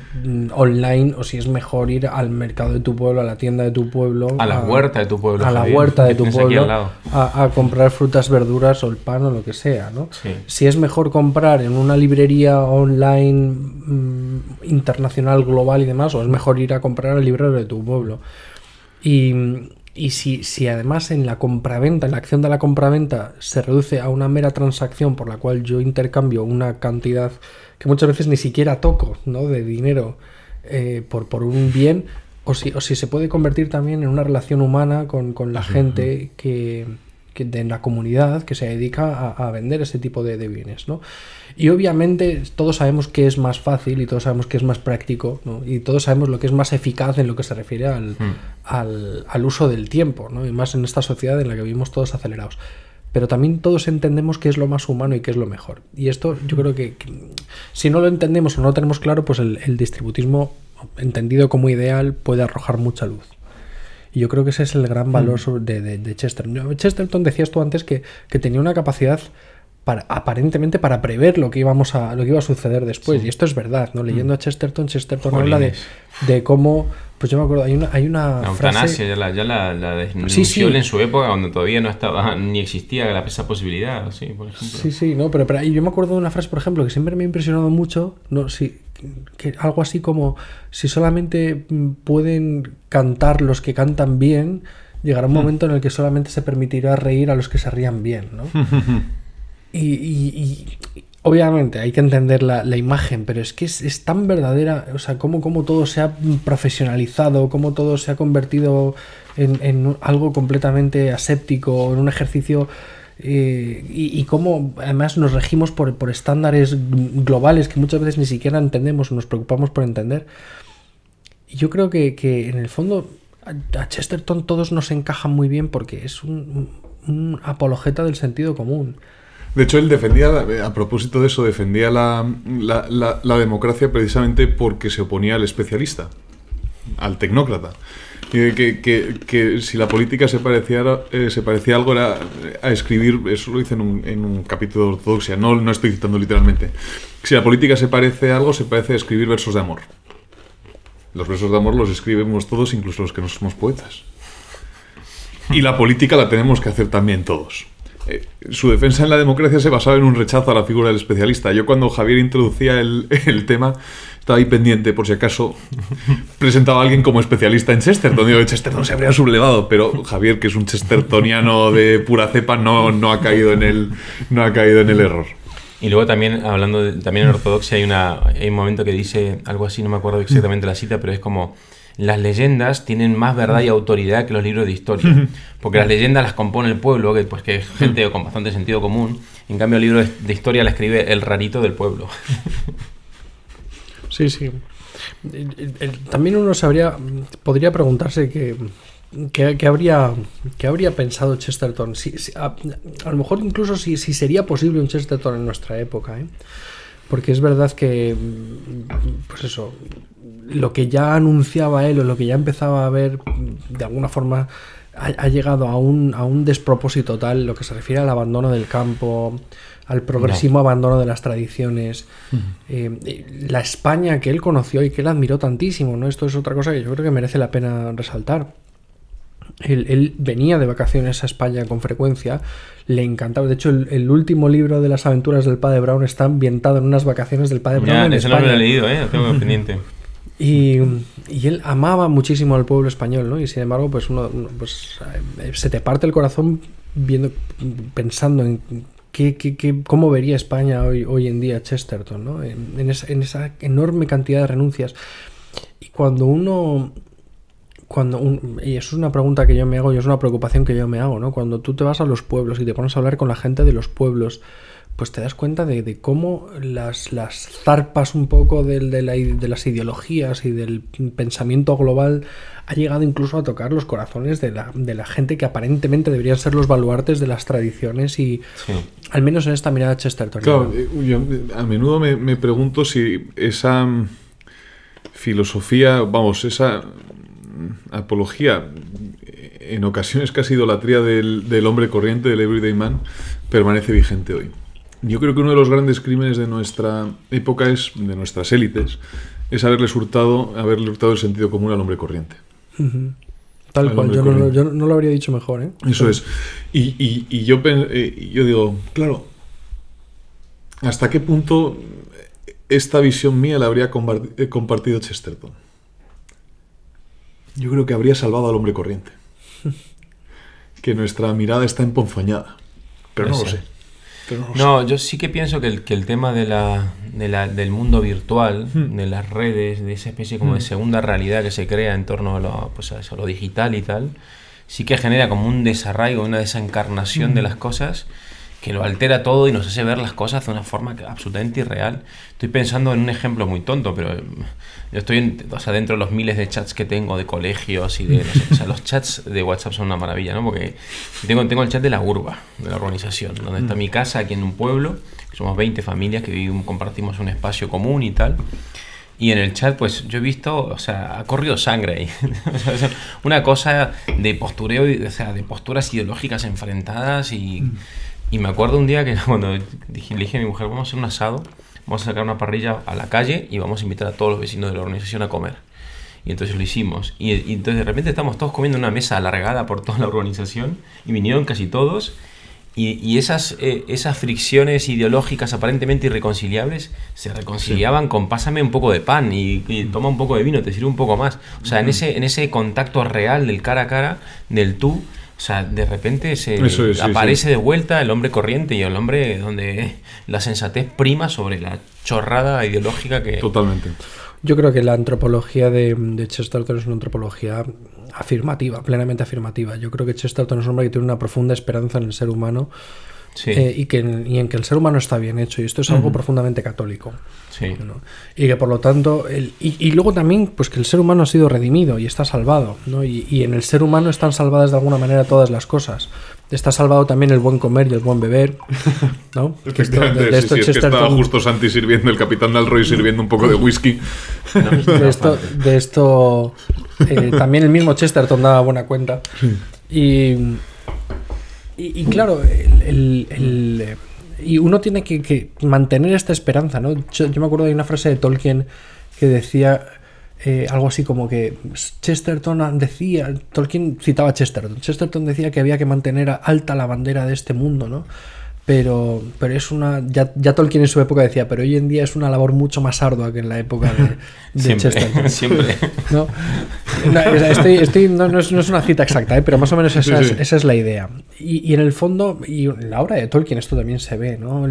online o si es mejor ir al mercado de tu pueblo, a la tienda de tu pueblo, A la huerta de tu pueblo. a la Javier, huerta de que tu tienes aquí al pueblo, lado. a comprar frutas, verduras o el pan o lo que sea, ¿no? Sí. Si es mejor comprar en una librería online internacional, global y demás, o es mejor ir a comprar al librero de tu pueblo. Y si además en la compraventa, en la acción de la compraventa, se reduce a una mera transacción por la cual yo intercambio una cantidad que muchas veces ni siquiera toco, ¿no?, de dinero por un bien, o si se puede convertir también en una relación humana con la gente que de la comunidad que se dedica a vender ese tipo de bienes, ¿no? Y obviamente todos sabemos que es más fácil y todos sabemos que es más práctico, ¿no? Y todos sabemos lo que es más eficaz en lo que se refiere al uso del tiempo, ¿no? Y más en esta sociedad en la que vivimos todos acelerados. Pero también todos entendemos qué es lo más humano y qué es lo mejor. Y esto yo creo que si no lo entendemos o no lo tenemos claro, pues el distributismo, entendido como ideal, puede arrojar mucha luz. Y yo creo que ese es el gran valor de Chesterton. Chesterton, decías tú antes que tenía una capacidad aparentemente para prever lo que iba a suceder después. Sí. Y esto es verdad, ¿no? Leyendo a Chesterton habla de cómo... Pues yo me acuerdo, hay una la frase... eutanasia ya la denunció en su época, cuando todavía no estaba ni existía esa posibilidad, ¿sí? Por ejemplo. Sí, no, pero yo me acuerdo de una frase, por ejemplo, que siempre me ha impresionado mucho, ¿no? Que algo así como: si solamente pueden cantar los que cantan bien, llegará un momento en el que solamente se permitirá reír a los que se rían bien, ¿no? y obviamente hay que entender la imagen, pero es que es tan verdadera, o sea, cómo todo se ha profesionalizado, cómo todo se ha convertido en algo completamente aséptico, en un ejercicio, y cómo además nos regimos por estándares globales que muchas veces ni siquiera entendemos o nos preocupamos por entender. Y yo creo que en el fondo a Chesterton todos nos encajan muy bien porque es un apologeta del sentido común. De hecho, él defendía, a propósito de eso, defendía la democracia precisamente porque se oponía al especialista, al tecnócrata. Y que si la política se parecía algo era a escribir, eso lo dice en un capítulo de Ortodoxia, no estoy citando literalmente. Si la política se parece a algo, se parece a escribir versos de amor. Los versos de amor los escribimos todos, incluso los que no somos poetas. Y la política la tenemos que hacer también todos. Su defensa en la democracia se basaba en un rechazo a la figura del especialista. Yo cuando Javier introducía el tema estaba ahí pendiente por si acaso presentaba a alguien como especialista en Chesterton. Digo, Chesterton se habría sublevado, pero Javier, que es un chestertoniano de pura cepa, no ha caído en el error. Y luego también, también en Ortodoxia hay un momento que dice algo así, no me acuerdo exactamente la cita, pero es como: las leyendas tienen más verdad y autoridad que los libros de historia. Porque las leyendas las compone el pueblo, que es gente con bastante sentido común. En cambio, el libro de historia la escribe el rarito del pueblo. Sí. También uno podría preguntarse qué habría pensado Chesterton. A lo mejor incluso si sería posible un Chesterton en nuestra época, ¿eh? Porque es verdad que, pues eso, lo que ya anunciaba él o lo que ya empezaba a ver, de alguna forma ha llegado a un despropósito tal, lo que se refiere al abandono del campo, al progresivo abandono de las tradiciones. La España que él conoció y que él admiró tantísimo, ¿no? Esto es otra cosa que yo creo que merece la pena resaltar. Él venía de vacaciones a España con frecuencia, le encantaba. De hecho, el último libro de las aventuras del Padre Brown está ambientado en unas vacaciones del Padre Brown en España. Eso no lo he leído, lo tengo pendiente. Y él amaba muchísimo al pueblo español, ¿no? Y sin embargo, pues se te parte el corazón pensando en cómo vería España hoy en día Chesterton, ¿no? En esa enorme cantidad de renuncias. Y y eso es una pregunta que yo me hago y es una preocupación que yo me hago, ¿no? Cuando tú te vas a los pueblos y te pones a hablar con la gente de los pueblos, pues te das cuenta de cómo las zarpas un poco de las ideologías y del pensamiento global ha llegado incluso a tocar los corazones de la gente que aparentemente deberían ser los baluartes de las tradiciones y al menos en esta mirada Chesterton. Claro, yo a menudo me pregunto si esa filosofía, esa apología, en ocasiones casi idolatría del hombre corriente, del everyday man, permanece vigente hoy. Yo creo que uno de los grandes crímenes de nuestra época de nuestras élites, es haberle hurtado el sentido común al hombre corriente. Tal cual, yo no lo habría dicho mejor, ¿eh? Eso es. Y yo digo, claro, ¿hasta qué punto esta visión mía la habría compartido Chesterton? Yo creo que habría salvado al hombre corriente. Que nuestra mirada está emponzoñada. Pero no lo sé. No, yo sí que pienso que el tema del mundo virtual, de las redes, de esa especie como de segunda realidad que se crea en torno a lo digital y tal, sí que genera como un desarraigo, una desencarnación de las cosas que lo altera todo y nos hace ver las cosas de una forma absolutamente irreal. Estoy pensando en un ejemplo muy tonto, pero yo estoy dentro de los miles de chats que tengo de colegios y los chats de WhatsApp son una maravilla, ¿no? Porque tengo el chat de la urba, de la urbanización, donde está mi casa aquí en un pueblo, que somos 20 familias que compartimos un espacio común y tal. Y en el chat, pues yo he visto, ha corrido sangre ahí. Una cosa de postureo, de posturas ideológicas enfrentadas y me acuerdo un día que cuando le dije a mi mujer, vamos a hacer un asado, vamos a sacar una parrilla a la calle y vamos a invitar a todos los vecinos de la organización a comer. Y entonces lo hicimos. Y entonces de repente estamos todos comiendo en una mesa alargada por toda la organización y vinieron casi todos. Y esas fricciones ideológicas aparentemente irreconciliables se reconciliaban con pásame un poco de pan y toma un poco de vino, te sirve un poco más. En ese contacto real del cara a cara, del tú, de repente aparece de vuelta el hombre corriente y el hombre donde la sensatez prima sobre la chorrada ideológica que... Totalmente. Yo creo que la antropología de Chesterton es una antropología afirmativa, plenamente afirmativa. Yo creo que Chesterton es un hombre que tiene una profunda esperanza en el ser humano. Sí. Y en que el ser humano está bien hecho, y esto es algo profundamente católico. Sí. ¿No? Y que por lo tanto y luego también pues que el ser humano ha sido redimido y está salvado, ¿no? Y en el ser humano están salvadas de alguna manera todas las cosas. Está salvado también el buen comer y el buen beber, ¿no? Efectivamente, es que estaba justo Santi sirviendo, el capitán Dalroy sirviendo un poco de whisky. De esto también el mismo Chesterton daba buena cuenta. Sí. Y claro, y uno tiene que mantener esta esperanza, ¿no? Yo me acuerdo de una frase de Tolkien que decía algo así como que Tolkien citaba a Chesterton decía que había que mantener alta la bandera de este mundo, ¿no? Pero es ya Tolkien en su época decía, pero hoy en día es una labor mucho más ardua que en la época de siempre, Chesterton. Siempre. ¿No? No es una cita exacta, pero más o menos esa es la idea. Y en el fondo, y en la obra de Tolkien esto también se ve, ¿no?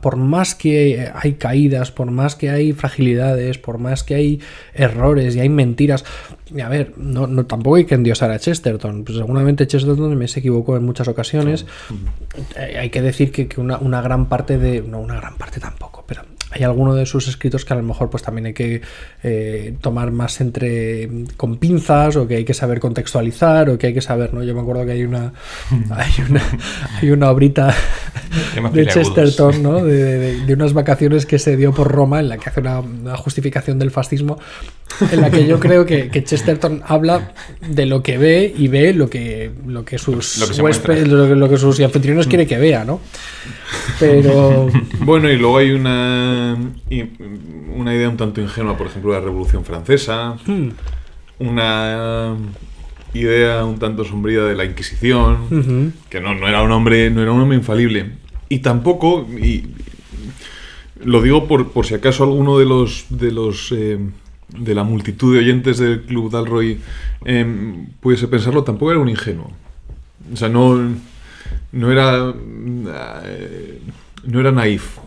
Por más que hay caídas, por más que hay fragilidades, por más que hay errores y hay mentiras, a ver, tampoco hay que endiosar a Chesterton. Pues seguramente Chesterton se equivocó en muchas ocasiones. Hay que decir que una gran parte no una gran parte tampoco, pero hay algunos de sus escritos que a lo mejor pues también hay que tomar más con pinzas, o que hay que saber contextualizar, o que hay que saber, ¿no? Yo me acuerdo que hay una obrita de Chesterton, ¿no? de unas vacaciones que se dio por Roma, en la que hace una justificación del fascismo, en la que yo creo que Chesterton habla de lo que ve y ve lo que sus huéspedes, lo que sus anfitriones quiere que vea, ¿no? Pero bueno, y luego hay una idea un tanto ingenua, por ejemplo, de la Revolución Francesa, una idea un tanto sombría de la Inquisición, que no era un hombre infalible, y tampoco, y lo digo por si acaso alguno de la multitud de oyentes del Club Dalroy pudiese pensarlo, tampoco era un ingenuo. O sea, no era naif.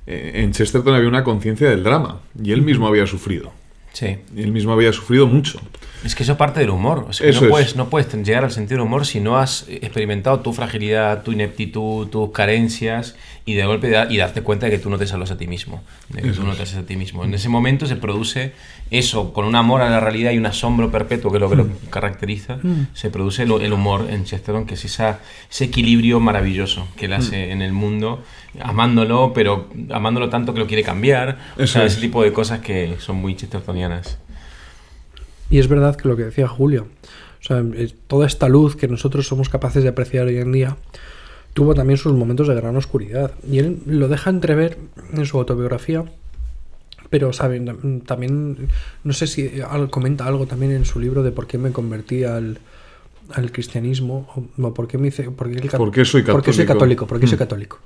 En Chesterton había una conciencia del drama, y él mismo había sufrido. Sí. Y él mismo había sufrido mucho. Es que eso parte del humor. O sea, no puedes llegar al sentido del humor si no has experimentado tu fragilidad, tu ineptitud, tus carencias, y de golpe darte cuenta de que tú no te salvas a ti mismo. En ese momento se produce eso, con un amor a la realidad y un asombro perpetuo, que es lo que lo caracteriza, se produce el humor en Chesterton, que es ese equilibrio maravilloso que él hace en el mundo, amándolo, pero amándolo tanto que lo quiere cambiar. Ese tipo de cosas que son muy chestertonianas. Y es verdad que lo que decía Julio, o sea, toda esta luz que nosotros somos capaces de apreciar hoy en día tuvo también sus momentos de gran oscuridad, y él lo deja entrever en su autobiografía, pero saben, también no sé si comenta algo también en su libro de por qué me convertí al cristianismo, o por qué soy católico.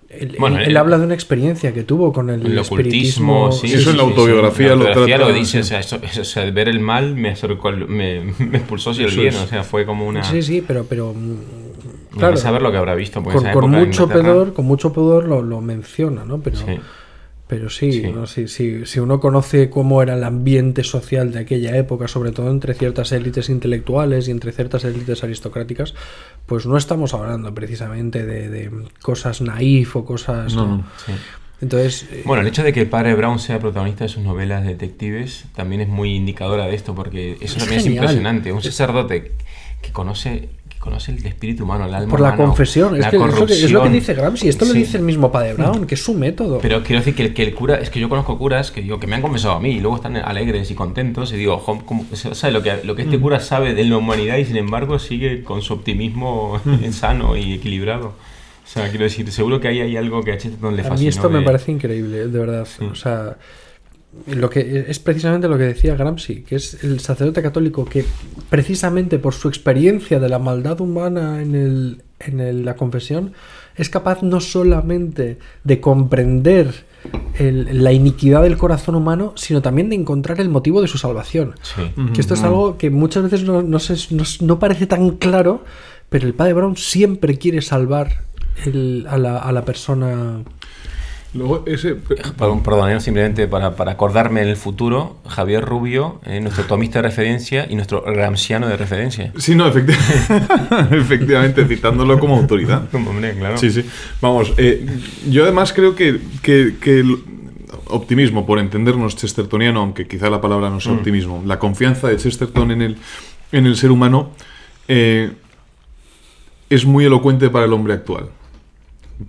Él habla de una experiencia que tuvo con el espiritismo. Sí, eso en la autobiografía lo dice. O sea, ver el mal me expulsó hacia el bien. O sea, fue como una... Sí, pero claro, no saber lo que habrá visto. Con mucho pudor lo menciona, ¿no? Pero sí. ¿No? Si uno conoce cómo era el ambiente social de aquella época, sobre todo entre ciertas élites intelectuales y entre ciertas élites aristocráticas, pues no estamos hablando precisamente de cosas naif o cosas... No. Sí. Entonces, bueno, el hecho de que el padre Brown sea protagonista de sus novelas detectives también es muy indicadora de esto, porque eso también es impresionante. Un sacerdote que conoce el espíritu humano, el alma por la humana, confesión, es lo que dice Gramsci, esto lo dice el mismo padre Brown, que es su método. Pero quiero decir que el cura, es que yo conozco curas que me han confesado a mí y luego están alegres y contentos, y digo, ¿sabes lo que este cura sabe de la humanidad, y sin embargo sigue con su optimismo sano y equilibrado? O sea, quiero decir, seguro que ahí hay algo que a Chesterton le fascinó. A mí esto me parece increíble, de verdad. Sí. O sea, lo que es precisamente lo que decía Gramsci, que es el sacerdote católico que precisamente por su experiencia de la maldad humana en la confesión es capaz no solamente de comprender la iniquidad del corazón humano, sino también de encontrar el motivo de su salvación. Sí. Que esto es algo que muchas veces no parece tan claro, pero el padre Brown siempre quiere salvar a la persona. Luego Perdón, simplemente para acordarme en el futuro, Javier Rubio, nuestro tomista de referencia y nuestro gramsciano de referencia. Sí, no, efectivamente, citándolo como autoridad. Hombre, claro. Sí. Vamos, yo además creo que el optimismo, por entendernos chestertoniano, aunque quizá la palabra no sea optimismo, la confianza de Chesterton en el ser humano, es muy elocuente para el hombre actual.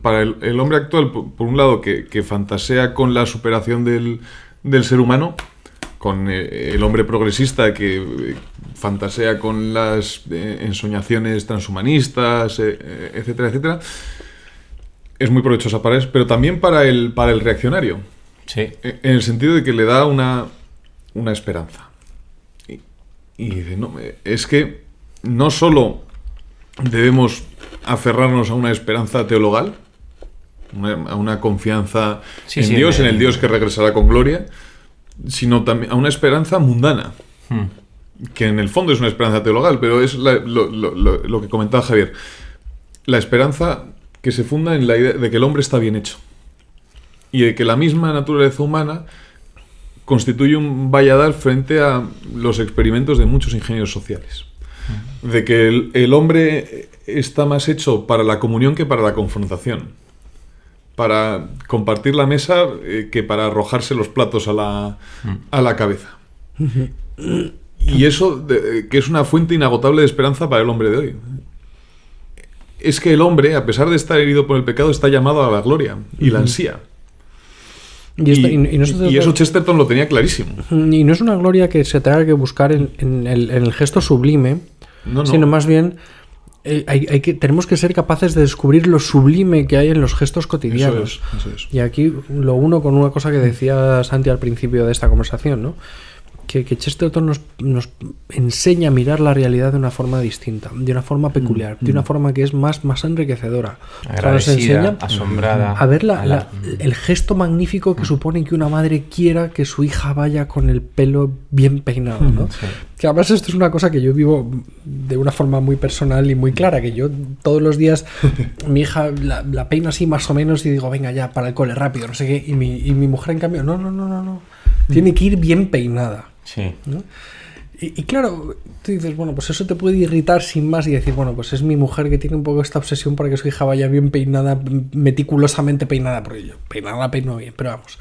Para el hombre actual, por un lado, que fantasea con la superación del ser humano, con el hombre progresista que fantasea con las ensoñaciones transhumanistas, etcétera, etcétera, es muy provechosa para eso, pero también para el reaccionario. Sí. En el sentido de que le da una esperanza. Y dice, no, es que no solo debemos aferrarnos a una esperanza teologal, a una confianza en Dios, en el Dios que regresará con gloria, sino también a una esperanza mundana, que en el fondo es una esperanza teologal, pero es lo que comentaba Javier, la esperanza que se funda en la idea de que el hombre está bien hecho y de que la misma naturaleza humana constituye un valladar frente a los experimentos de muchos ingenieros sociales. De que el hombre está más hecho para la comunión que para la confrontación, para compartir la mesa que para arrojarse los platos a la cabeza. Y eso que es una fuente inagotable de esperanza para el hombre de hoy. Es que el hombre, a pesar de estar herido por el pecado, está llamado a la gloria y la ansía. Y eso Chesterton lo tenía clarísimo. Y no es una gloria que se tenga que buscar en el gesto sublime, sino más bien tenemos que ser capaces de descubrir lo sublime que hay en los gestos cotidianos. Eso es. Y aquí lo uno con una cosa que decía Santi al principio de esta conversación, ¿no? Que Chesterton nos enseña a mirar la realidad de una forma distinta, de una forma peculiar, de una forma que es más enriquecedora. Agradecida, nos enseña asombrada. A ver el gesto magnífico que supone que una madre quiera que su hija vaya con el pelo bien peinado, ¿no? Sí. Que además esto es una cosa que yo vivo de una forma muy personal y muy clara, que yo todos los días mi hija la peino así más o menos y digo, venga ya, para el cole, rápido, no sé qué, y mi mujer en cambio, no. Tiene que ir bien peinada. Sí. ¿No? Y claro, tú dices, bueno, pues eso te puede irritar sin más y decir, bueno, pues es mi mujer que tiene un poco esta obsesión para que su hija vaya bien peinada, meticulosamente peinada, porque yo peinada la peino bien, pero vamos,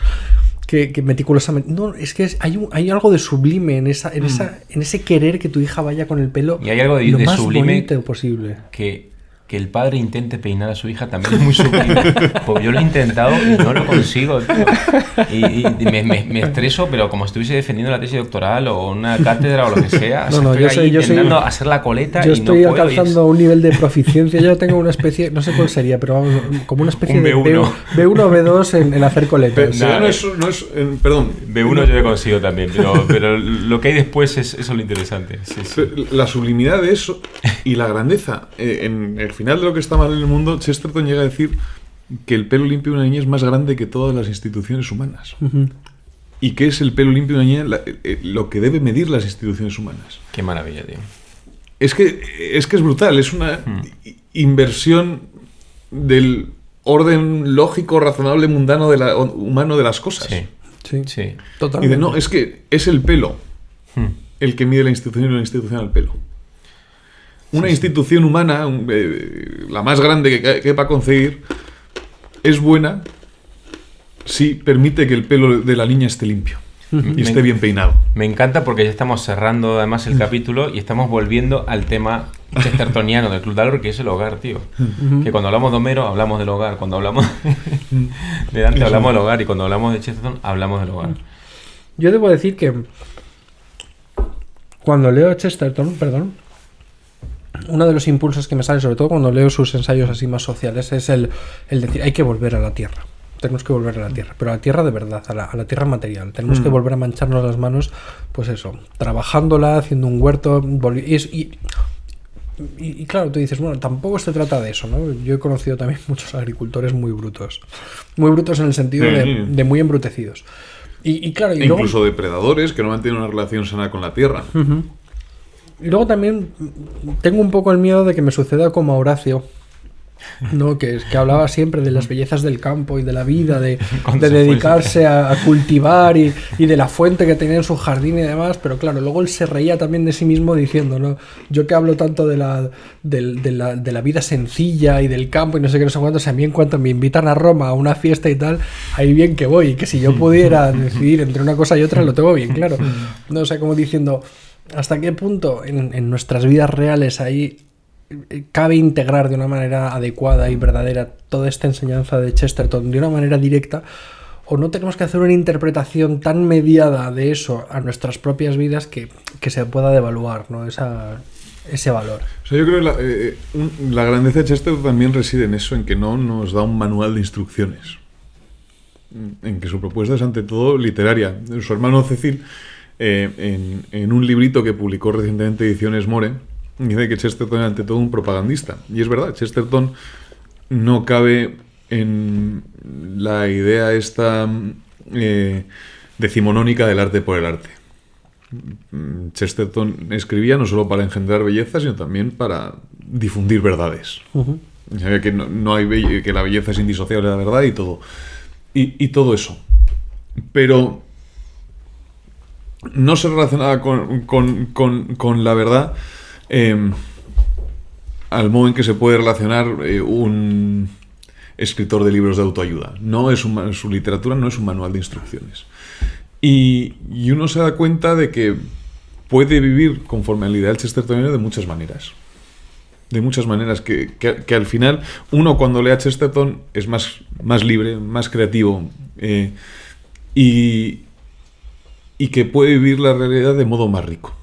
que meticulosamente. No, es que hay algo de sublime en ese querer que tu hija vaya con el pelo y hay algo lo más sublime bonito posible. Que el padre intente peinar a su hija también es muy sublime. Pues yo lo he intentado y no lo consigo, tío. Y me estreso, pero como estuviese defendiendo la tesis doctoral o una cátedra o lo que sea. Yo estoy intentando hacer la coleta y no puedo. Yo estoy alcanzando un nivel de proficiencia. Yo tengo una especie, no sé cuál sería, pero vamos, como una especie de B1 o B2 en hacer coletas. Perdón. B1 yo lo consigo también, pero lo que hay después es eso lo interesante. Sí. La sublimidad de eso y la grandeza en el final de lo que está mal en el mundo, Chesterton llega a decir que el pelo limpio de una niña es más grande que todas las instituciones humanas. ¿Y qué es el pelo limpio de una niña? Lo que debe medir las instituciones humanas. Qué maravilla, tío. Es que es brutal, es una inversión del orden lógico, razonable, mundano humano de las cosas. Sí. Totalmente. Y es que es el pelo el que mide la institución y la institución al pelo. Una institución humana, la más grande que quepa concebir, es buena si permite que el pelo de la niña esté limpio y esté bien peinado. Me encanta porque ya estamos cerrando además el capítulo y estamos volviendo al tema chestertoniano del Club de Albert, que es el hogar, tío. Que cuando hablamos de Homero hablamos del hogar, cuando hablamos de Dante hablamos del hogar y cuando hablamos de Chesterton hablamos del hogar. Yo debo decir que cuando leo Chesterton, uno de los impulsos que me sale, sobre todo cuando leo sus ensayos así más sociales, es el decir, hay que volver a la tierra. Tenemos que volver a la tierra, pero a la tierra de verdad, a la tierra material. Tenemos que volver a mancharnos las manos, pues eso, trabajándola, haciendo un huerto. Y claro, tú dices, bueno, tampoco se trata de eso, ¿no? Yo he conocido también muchos agricultores muy brutos. Muy brutos en el sentido de muy embrutecidos. Y claro, y incluso depredadores que no mantienen una relación sana con la tierra. Y luego también tengo un poco el miedo de que me suceda como a Horacio, ¿no? Que hablaba siempre de las bellezas del campo y de la vida, de dedicarse a cultivar y de la fuente que tenía en su jardín y demás, pero claro, luego él se reía también de sí mismo diciendo, ¿no? Yo que hablo tanto de la vida sencilla y del campo y no sé qué, no sé cuánto, a mí en cuanto me invitan a Roma a una fiesta y tal, ahí bien que voy, y que si yo pudiera decidir entre una cosa y otra lo tengo bien claro, ¿no? O sea, como diciendo, ¿hasta qué punto en nuestras vidas reales hay cabe integrar de una manera adecuada y verdadera toda esta enseñanza de Chesterton de una manera directa, o no tenemos que hacer una interpretación tan mediada de eso a nuestras propias vidas que se pueda devaluar, ¿no? Ese valor. O sea, yo creo que la grandeza de Chesterton también reside en eso, en que no nos da un manual de instrucciones, en que su propuesta es ante todo literaria. Su hermano Cecil, en un librito que publicó recientemente Ediciones More, dice que Chesterton es ante todo un propagandista. Y es verdad, Chesterton no cabe en la idea esta decimonónica del arte por el arte. Chesterton escribía no solo para engendrar belleza, sino también para difundir verdades. Uh-huh. Que no hay que la belleza es indisociable de la verdad y todo. Y todo eso. Pero no se relacionaba con la verdad al modo en que se puede relacionar un escritor de libros de autoayuda. Su literatura no es un manual de instrucciones. Y uno se da cuenta de que puede vivir conforme al ideal chestertoniano de muchas maneras. De muchas maneras que al final uno cuando lee a Chesterton es más libre, más creativo y que puede vivir la realidad de modo más rico.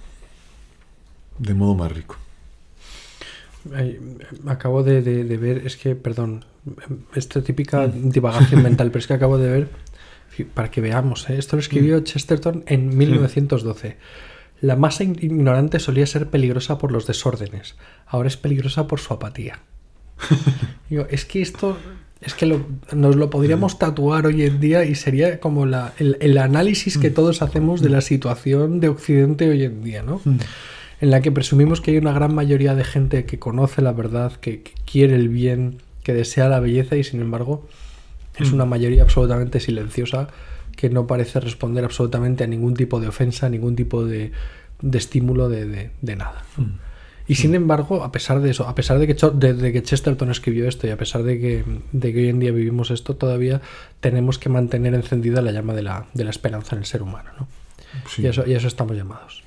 De modo más rico. Acabo de ver, es que, perdón, esta típica divagación mental, pero es que acabo de ver, para que veamos, esto lo escribió Chesterton en 1912. La masa ignorante solía ser peligrosa por los desórdenes, ahora es peligrosa por su apatía. Digo, es que esto, nos lo podríamos tatuar hoy en día y sería como el análisis que todos hacemos de la situación de Occidente hoy en día, ¿no? En la que presumimos que hay una gran mayoría de gente que conoce la verdad, que quiere el bien, que desea la belleza y sin embargo es una mayoría absolutamente silenciosa que no parece responder absolutamente a ningún tipo de ofensa, ningún tipo de estímulo de nada, ¿no? Y sin embargo, a pesar de eso, a pesar de que Chesterton escribió esto y a pesar de que hoy en día vivimos esto, todavía tenemos que mantener encendida la llama de la esperanza en el ser humano, ¿no? Sí. Y a eso estamos llamados.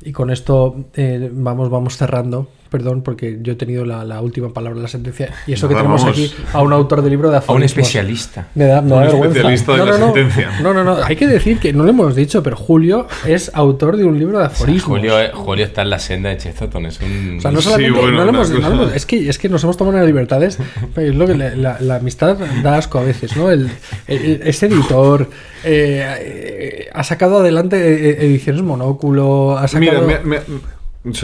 Y con esto vamos cerrando. Perdón, porque yo he tenido la última palabra de la sentencia. Y eso que tenemos aquí a un autor de libro de aforismos. A un especialista. Me da vergüenza. Especialista de la sentencia. No. Hay que decir que no lo hemos dicho, pero Julio es autor de un libro de aforismos. O sea, Julio está en la senda de Chesterton. Es un... O sea, no solamente... Sí, bueno, es que nos hemos tomado unas libertades. Es lo que la amistad da asco a veces, ¿no? Es editor... ha sacado adelante ediciones Monóculo. Ha sacado... Mira,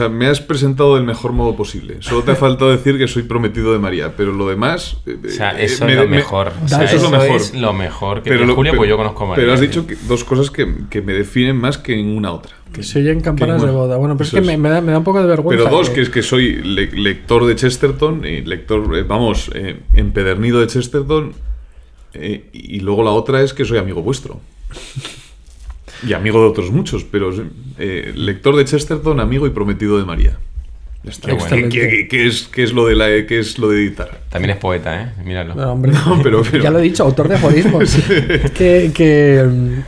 me has presentado del mejor modo posible. Solo te ha faltado decir que soy prometido de María, pero lo demás... O sea, eso es lo mejor. Es lo mejor que tiene Julio, pues yo conozco a María. Pero has dicho dos cosas que me definen más que ninguna otra. Que se oyen campanas de boda. Bueno, pero es que me da un poco de vergüenza. Pero dos, que es que soy lector de Chesterton, y lector, empedernido de Chesterton, y luego la otra es que soy amigo vuestro. Y amigo de otros muchos, pero lector de Chesterton, amigo y prometido de María. ¿Qué es lo de editar? También es poeta, ¿eh? Míralo. No, hombre, pero... Ya lo he dicho, autor de aforismos. Sí.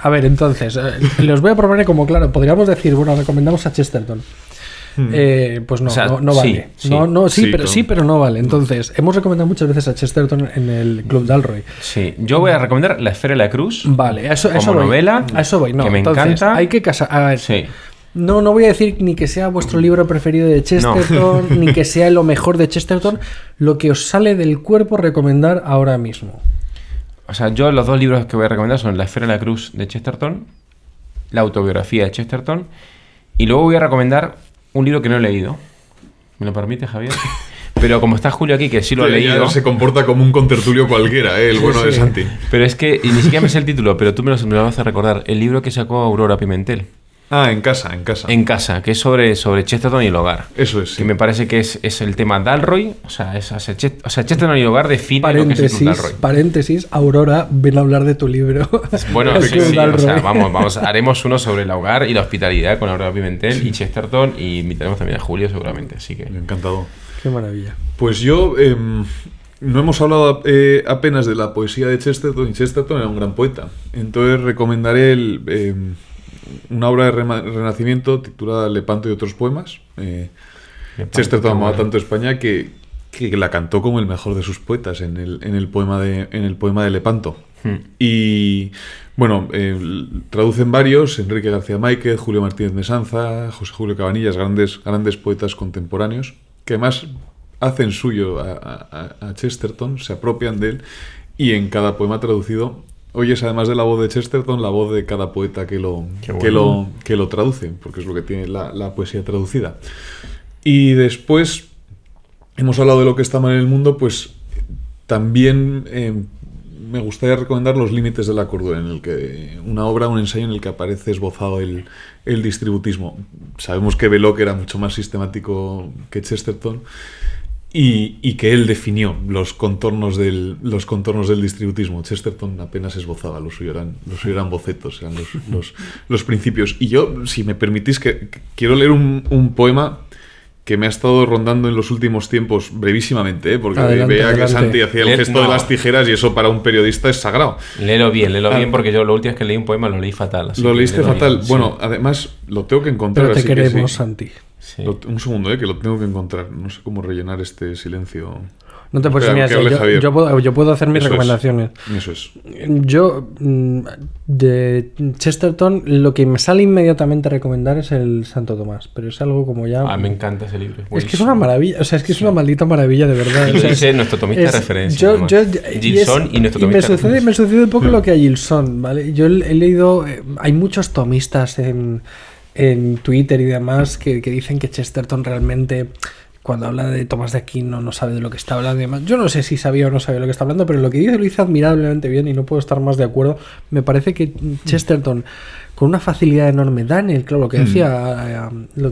A ver, entonces, les voy a proponer como, claro, podríamos decir, bueno, recomendamos a Chesterton. Pues no, o sea, no vale. Sí, pero no vale. Entonces, hemos recomendado muchas veces a Chesterton en el Club Dalroy. Sí, yo voy a recomendar La Esfera de la Cruz. Vale, eso como novela. A eso voy, no. Que me entonces, encanta. Hay que casar. A ver, sí. No voy a decir ni que sea vuestro libro preferido de Chesterton, ni que sea lo mejor de Chesterton. Lo que os sale del cuerpo recomendar ahora mismo. O sea, yo los dos libros que voy a recomendar son La Esfera de la Cruz de Chesterton, la autobiografía de Chesterton, y luego voy a recomendar un libro que no he leído. ¿Me lo permite, Javier? Pero como está Julio aquí, que sí lo ha leído... Se comporta como un contertulio cualquiera, el bueno de Santi. Pero es que, y ni siquiera me sé el título, pero tú me lo vas a recordar. El libro que sacó Aurora Pimentel. Ah, En casa. En casa, que es sobre Chesterton y el hogar. Eso es, sí. Que me parece que es el tema Dalroy. O sea, Chesterton y el hogar define lo que es el Dalroy. Paréntesis, Aurora, ven a hablar de tu libro. Bueno, sí, o sea, vamos, haremos uno sobre el hogar y la hospitalidad con Aurora Pimentel y Chesterton, y invitaremos también a Julio seguramente, así que... Encantado. Qué maravilla. Pues yo... no hemos hablado apenas de la poesía de Chesterton, y Chesterton era un gran poeta. Entonces recomendaré una obra de Renacimiento titulada Lepanto y otros poemas, Chesterton amaba tanto España que la cantó como el mejor de sus poetas en el poema de Lepanto. Y bueno, traducen varios: Enrique García Máquez, Julio Martínez Mesanza, José Julio Cabanillas, grandes poetas contemporáneos, que además hacen suyo a Chesterton, se apropian de él, y en cada poema traducido oyes, además de la voz de Chesterton, la voz de cada poeta que lo traduce, porque es lo que tiene la poesía traducida. Y después hemos hablado de lo que está mal en el mundo, pues también me gustaría recomendar Los límites de la cordura, en el que un ensayo en el que aparece esbozado el distributismo. Sabemos que Belloc era mucho más sistemático que Chesterton, y que él definió los contornos del distributismo. Chesterton apenas esbozaba, lo suyo eran bocetos, eran los principios. Y yo, si me permitís, que quiero leer un poema que me ha estado rondando en los últimos tiempos, brevísimamente, porque veía que Santi hacía el gesto de las tijeras, y eso para un periodista es sagrado. Léelo bien, porque yo lo último es que leí un poema lo leí fatal. Lo leíste fatal. Bien, bueno, sí. Además lo tengo que encontrar. Pero te queremos, Santi. Sí. Un segundo, que lo tengo que encontrar. No sé cómo rellenar este silencio. No te puedes mirar, yo puedo hacer mis recomendaciones. Eso es. Yo, de Chesterton, lo que me sale inmediatamente a recomendar es el Santo Tomás, pero es algo como ya... me encanta ese libro. Es que es una maravilla, es una maldita maravilla, de verdad. Y lo dice nuestro tomista de referencia. Gilson y nuestro tomista de referencia. Me sucede un poco lo que a Gilson, ¿vale? Yo he leído... hay muchos tomistas en Twitter y demás que dicen que Chesterton realmente... Cuando habla de Tomás de Aquino no sabe de lo que está hablando y demás. Yo no sé si sabía o no sabía lo que está hablando, pero lo que dice lo dice admirablemente bien y no puedo estar más de acuerdo. Me parece que Chesterton, con una facilidad enorme, da en el clavo lo que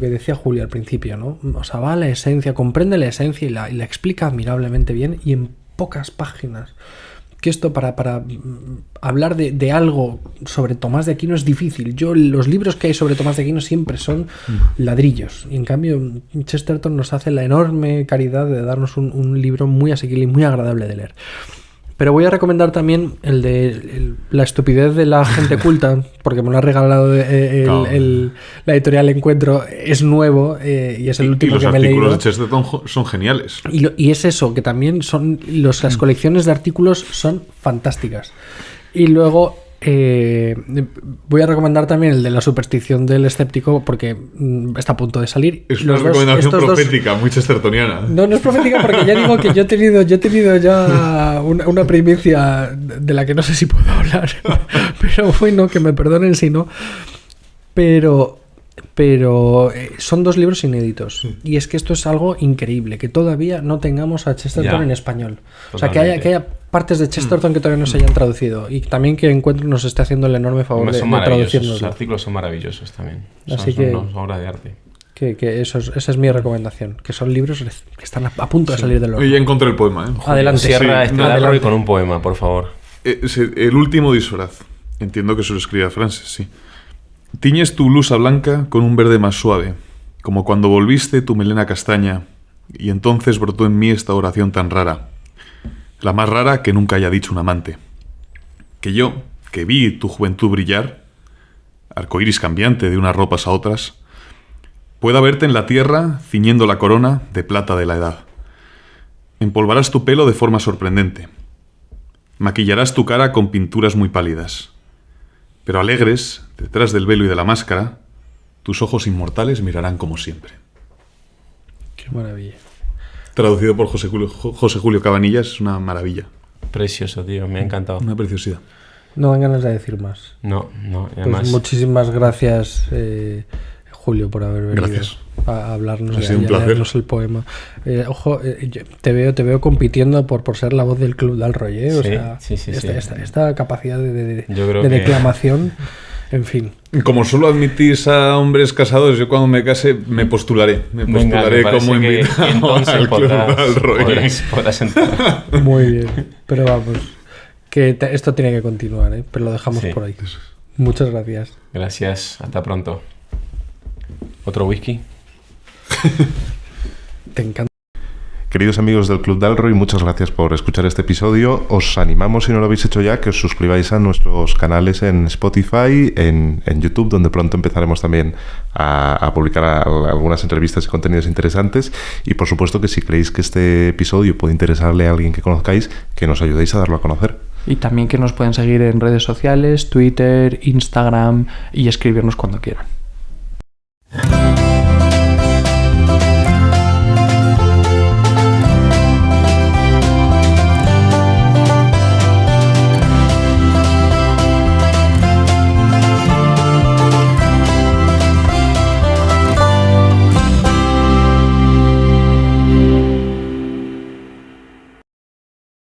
decía Julio al principio, ¿no? O sea, va a la esencia, comprende la esencia y la explica admirablemente bien, y en pocas páginas. Que esto para hablar de algo sobre Tomás de Aquino es difícil. Los libros que hay sobre Tomás de Aquino siempre son ladrillos, y en cambio Chesterton nos hace la enorme caridad de darnos un libro muy asequible y muy agradable de leer. Pero voy a recomendar también el de La estupidez de la gente culta, porque me lo ha regalado la editorial Encuentro. Es nuevo y es el último que me he leído. Los artículos de Chesterton son geniales. Y es eso, que también son las colecciones de artículos son fantásticas. Y luego voy a recomendar también el de La superstición del escéptico, porque está a punto de salir. Es una recomendación profética, muy chestertoniana. No es profética, porque ya digo que yo he tenido ya una primicia de la que no sé si puedo hablar. Pero bueno, que me perdonen si no. Pero son dos libros inéditos. Y es que esto es algo increíble, que todavía no tengamos a Chesterton en español. Totalmente. O sea, que haya partes de Chesterton que todavía no se hayan traducido, y también que Encuentro nos esté haciendo el enorme favor de traducirnos. Los artículos son maravillosos también. Así son obras de arte. Que esa es mi recomendación, que son libros que están a punto de salir del horno. Y ya encontré el poema. Adelante. Cierra adelante con un poema, por favor. El último disfraz. Entiendo que se lo escribe a Frances, sí. Tiñes tu blusa blanca con un verde más suave, como cuando volviste tu melena castaña, y entonces brotó en mí esta oración tan rara, la más rara que nunca haya dicho un amante. Que yo, que vi tu juventud brillar, arcoíris cambiante de unas ropas a otras, pueda verte en la tierra ciñendo la corona de plata de la edad. Empolvarás tu pelo de forma sorprendente, maquillarás tu cara con pinturas muy pálidas, pero alegres, detrás del velo y de la máscara, tus ojos inmortales mirarán como siempre. Qué maravilla. Traducido por José Julio Cabanillas, es una maravilla. Precioso, tío, me ha encantado. Una preciosidad. No dan ganas de decir más. No, además... Pues muchísimas gracias, Julio, por haber venido a hablarnos y a leernos el poema. Ojo, te veo compitiendo por ser la voz del Club Dalroy, ¿eh? O esta capacidad de declamación, en fin. Como solo admitís a hombres casados, yo cuando me case me postularé. Me como invitado al Club Dalroy. Podrás entrar. Muy bien, pero vamos, que esto tiene que continuar, ¿eh? Pero lo dejamos por ahí. Muchas gracias. Gracias, hasta pronto. ¿Otro whisky? Te encanta. Queridos amigos del Club Dalroy, muchas gracias por escuchar este episodio. Os animamos, si no lo habéis hecho ya, que os suscribáis a nuestros canales en Spotify, en YouTube, donde pronto empezaremos también a publicar algunas entrevistas y contenidos interesantes. Y por supuesto que si creéis que este episodio puede interesarle a alguien que conozcáis, que nos ayudéis a darlo a conocer. Y también que nos pueden seguir en redes sociales, Twitter, Instagram, y escribirnos cuando quieran.